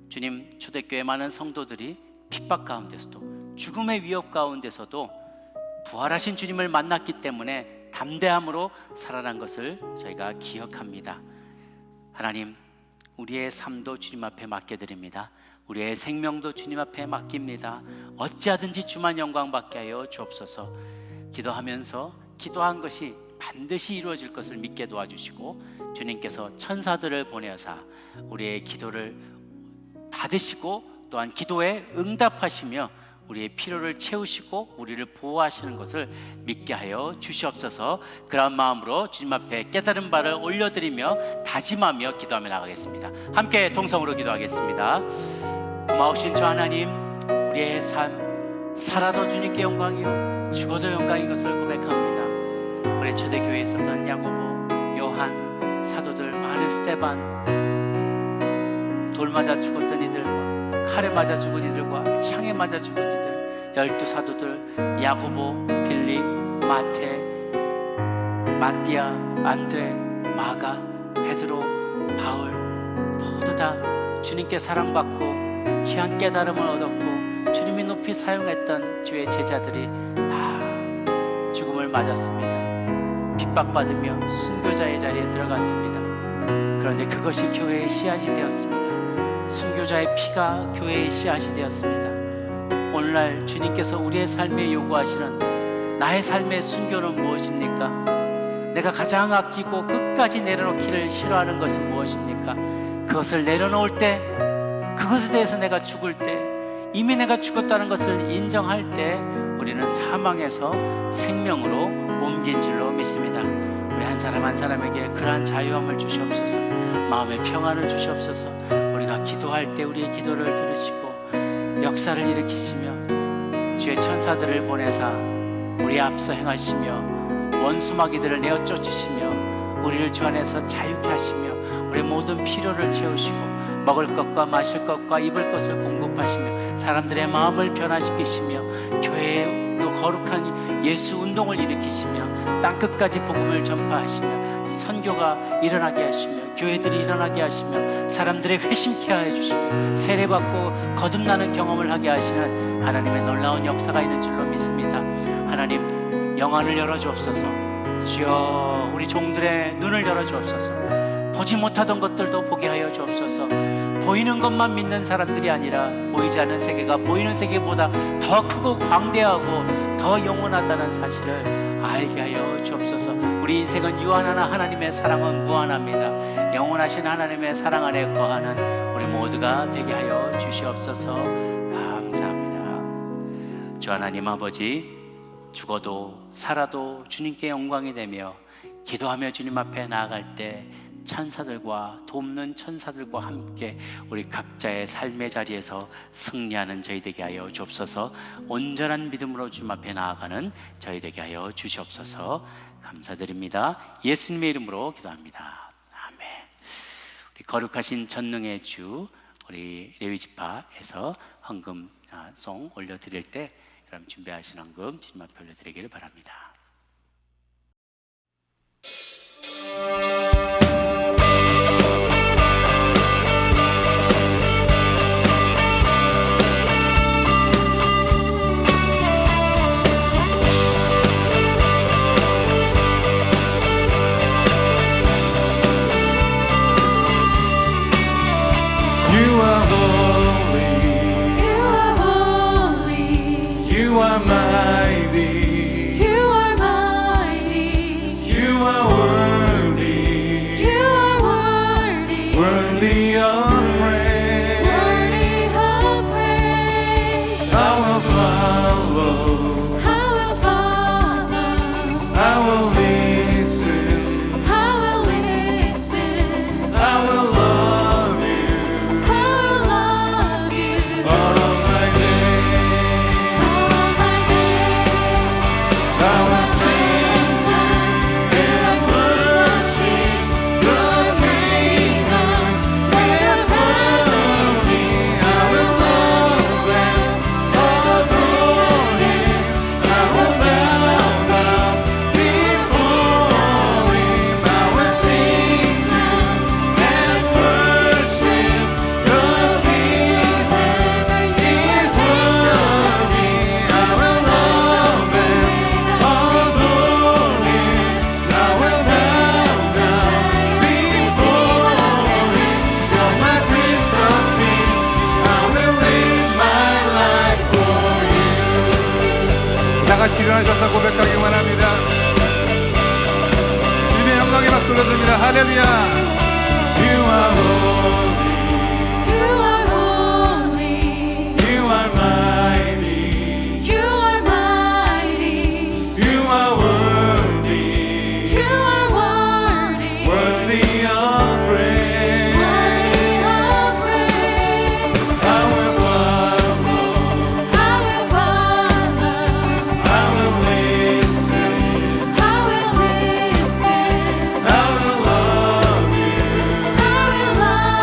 주님, 초대교회 많은 성도들이 핍박 가운데서도 죽음의 위협 가운데서도 부활하신 주님을 만났기 때문에 담대함으로 살아난 것을 저희가 기억합니다. 하나님, 우리의 삶도 주님 앞에 맡겨드립니다. 우리의 생명도 주님 앞에 맡깁니다. 어찌하든지 주만 영광받게 하여 주옵소서. 기도하면서 기도한 것이 반드시 이루어질 것을 믿게 도와주시고 주님께서 천사들을 보내어서 우리의 기도를 받으시고 또한 기도에 응답하시며 우리의 필요를 채우시고 우리를 보호하시는 것을 믿게 하여 주시옵소서. 그런 마음으로 주님 앞에 깨달은 바를 올려드리며 다짐하며 기도하며 나가겠습니다. 함께 동성으로 기도하겠습니다. 고마우신 주 하나님, 우리의 삶 살아도 주님께 영광이요 죽어도 영광인 것을 고백합니다. 우리 초대교회에 있었던 야고보, 요한, 사도들, 많은 스데반, 돌 맞아 죽었던 이들과 칼에 맞아 죽은 이들과 창에 맞아 죽은 이들, 12사도들 야고보, 빌립, 마태, 마띠아, 안드레, 마가, 베드로, 바울 모두 다 주님께 사랑받고 귀한 깨달음을 얻었고 주님이 높이 사용했던 주의 제자들이 다 죽음을 맞았습니다. 핍박받으며 순교자의 자리에 들어갔습니다. 그런데 그것이 교회의 씨앗이 되었습니다. 순교자의 피가 교회의 씨앗이 되었습니다. 오늘날 주님께서 우리의 삶에 요구하시는 나의 삶의 순교는 무엇입니까? 내가 가장 아끼고 끝까지 내려놓기를 싫어하는 것은 무엇입니까? 그것을 내려놓을 때, 그것에 대해서 내가 죽을 때, 이미 내가 죽었다는 것을 인정할 때 우리는 사망에서 생명으로 옮긴 줄로 믿습니다. 우리 한 사람 한 사람에게 그러한 자유함을 주시옵소서. 마음의 평안을 주시옵소서. 우리가 기도할 때 우리의 기도를 들으시고 역사를 일으키시며 주의 천사들을 보내사 우리 앞서 행하시며 원수마귀들을 내어 쫓으시며 우리를 주 안에서 자유케 하시며 우리의 모든 필요를 채우시고 먹을 것과 마실 것과 입을 것을 공급하시며 사람들의 마음을 변화시키시며 교회의 거룩한 예수 운동을 일으키시며 땅끝까지 복음을 전파하시며 선교가 일어나게 하시며 교회들이 일어나게 하시며 사람들의 회심케 하여 주시며 세례받고 거듭나는 경험을 하게 하시는 하나님의 놀라운 역사가 있는 줄로 믿습니다. 하나님, 영안을 열어 주옵소서. 주여, 우리 종들의 눈을 열어 주옵소서. 보지 못하던 것들도 보게 하여 주옵소서. 보이는 것만 믿는 사람들이 아니라 보이지 않는 세계가 보이는 세계보다 더 크고 광대하고 더 영원하다는 사실을 알게 하여 주옵소서. 우리 인생은 유한하나 하나님의 사랑은 무한합니다. 영원하신 하나님의 사랑 안에 거하는 우리 모두가 되게 하여 주시옵소서. 감사합니다. 주 하나님 아버지, 죽어도 살아도 주님께 영광이 되며 기도하며 주님 앞에 나아갈 때 천사들과 돕는 천사들과 함께 우리 각자의 삶의 자리에서 승리하는 저희 되게 하여 주옵소서. 온전한 믿음으로 주님 앞에 나아가는 저희 되게 하여 주시옵소서. 감사드립니다. 예수님의 이름으로 기도합니다. 아멘. 우리 거룩하신 전능의 주, 우리 레위지파에서 헌금송 올려드릴 때 그럼 준비하신 헌금 주님 앞에 올려드리기를 바랍니다. You are holy, You are holy, you are mighty, You are mighty, you are worthy, You are worthy, worthy of praise. worthy of praise. I will follow, I will follow, I will listen, I will listen, I will love you I will love you all of my days. all of my days. I will sing In the worship, your kingdom, let us worthy. I will love and adore Him. I will bow down before Him. I will sing and worship. Your kingdom is worthy. I will love and adore Him. I will bow down before Him. You're my Prince of Peace. I will live my life for you. 다 같이 일어나셔서 고백하기만 합니다. 주님의 영광의 박수 올려드립니다. 할렐루야. You are holy, You are holy, you are mighty, you are mighty, you are worthy, you are worthy, worthy of praise. worthy of praise. I will follow, I will follow, I will listen, I will listen, I will love you I will love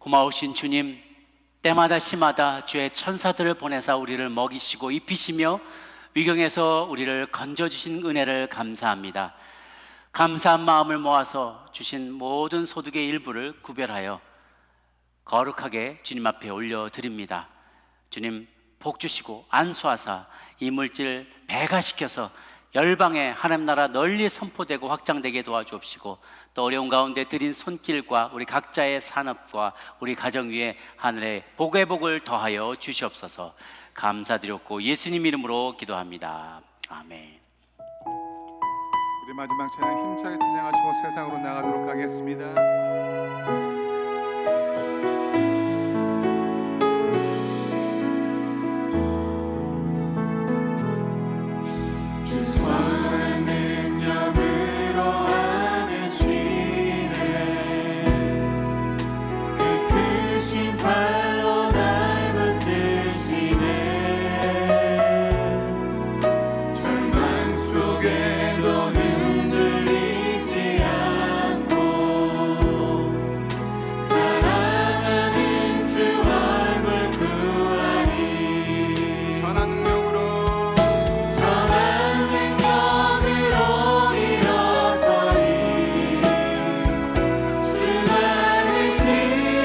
고마우신 주님, 때마다 시마다 주의 천사들을 보내사 우리를 먹이시고 입히시며 위경에서 우리를 건져주신 은혜를 감사합니다. 감사한 마음을 모아서 주신 모든 소득의 일부를 구별하여 거룩하게 주님 앞에 올려드립니다. 주님, 복 주시고 안수하사 이 물질 배가시켜서 열방에 하나님 나라 널리 선포되고 확장되게 도와주옵시고, 또 어려운 가운데 드린 손길과 우리 각자의 산업과 우리 가정 위에 하늘의 복의 복을 더하여 주시옵소서. 감사드렸고 예수님 이름으로 기도합니다. 아멘. 우리 마지막 찬양 힘차게 찬양하시고 세상으로 나가도록 하겠습니다. 선한 능력으로 하시네. 그 크신 팔로 날 붙드시네. 절망 속에도 흔들리지 않고 사랑하는 주 얼굴 구하니. 선한 능력으로 선한 능력으로 일어서리. 수많은 진리를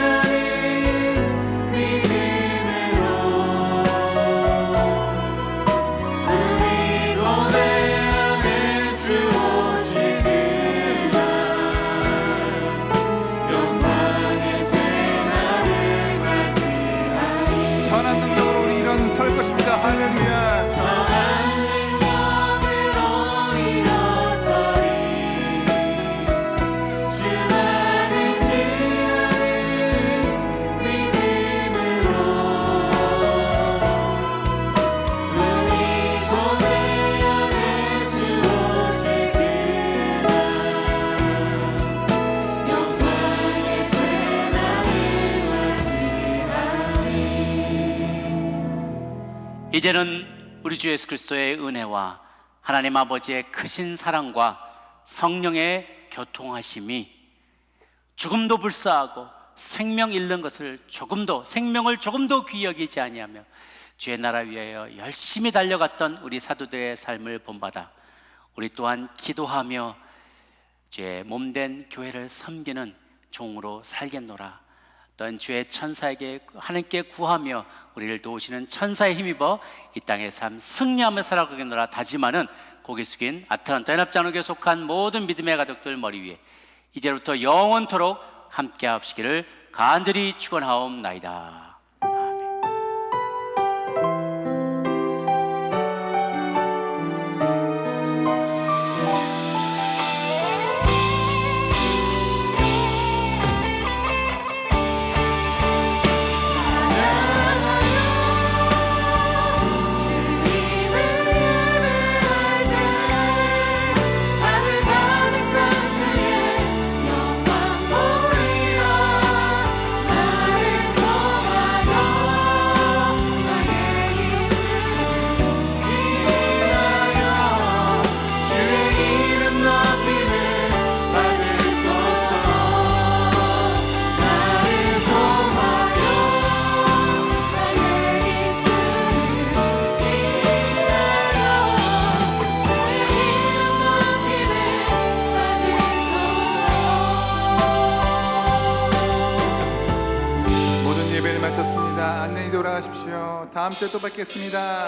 믿음으로 우리 고뇌하는 주 오실 그날 영광의 새날을 맞이하리. 선한 능력으로 우리 일어설 것입니다. 할렐루야. 선한 능력으로 일어서리. 수많은 진리를 믿음으로 우리 고뇌하는 주 오실 그날 영광의 새날을 맞이하리. 이제는 우리 주 예수 그리스도의 은혜와 하나님 아버지의 크신 사랑과 성령의 교통하심이 죽음도 불사하고 생명 잃는 것을 생명을 조금도 귀히 여기지 아니하며 주의 나라 위하여 열심히 달려갔던 우리 사도들의 삶을 본받아 우리 또한 기도하며 주의 몸된 교회를 섬기는 종으로 살겠노라. 또한 주의 천사에게 하나님께 구하며 우리를 도우시는 천사에 힘입어 이 땅의 삶 승리하며 살아가겠노라 다짐하는 고개 숙인 아틀란타 연합장로교에 속한 모든 믿음의 가족들 머리 위에 이제부터 영원토록 함께하시기를 간절히 축원하옵나이다. 아멘. 하늘 가득한 주의 영광 보이라. 나를 통하여 나의 입술을 위하여 주의 이름 높임을 받으소서. 나를 통하여 나의 입술을 위하여 주의 이름 높임을 받으소서. 모든 예배를 마쳤습니다. 안녕히 돌아가십시오. 다음 주에 또 뵙겠습니다.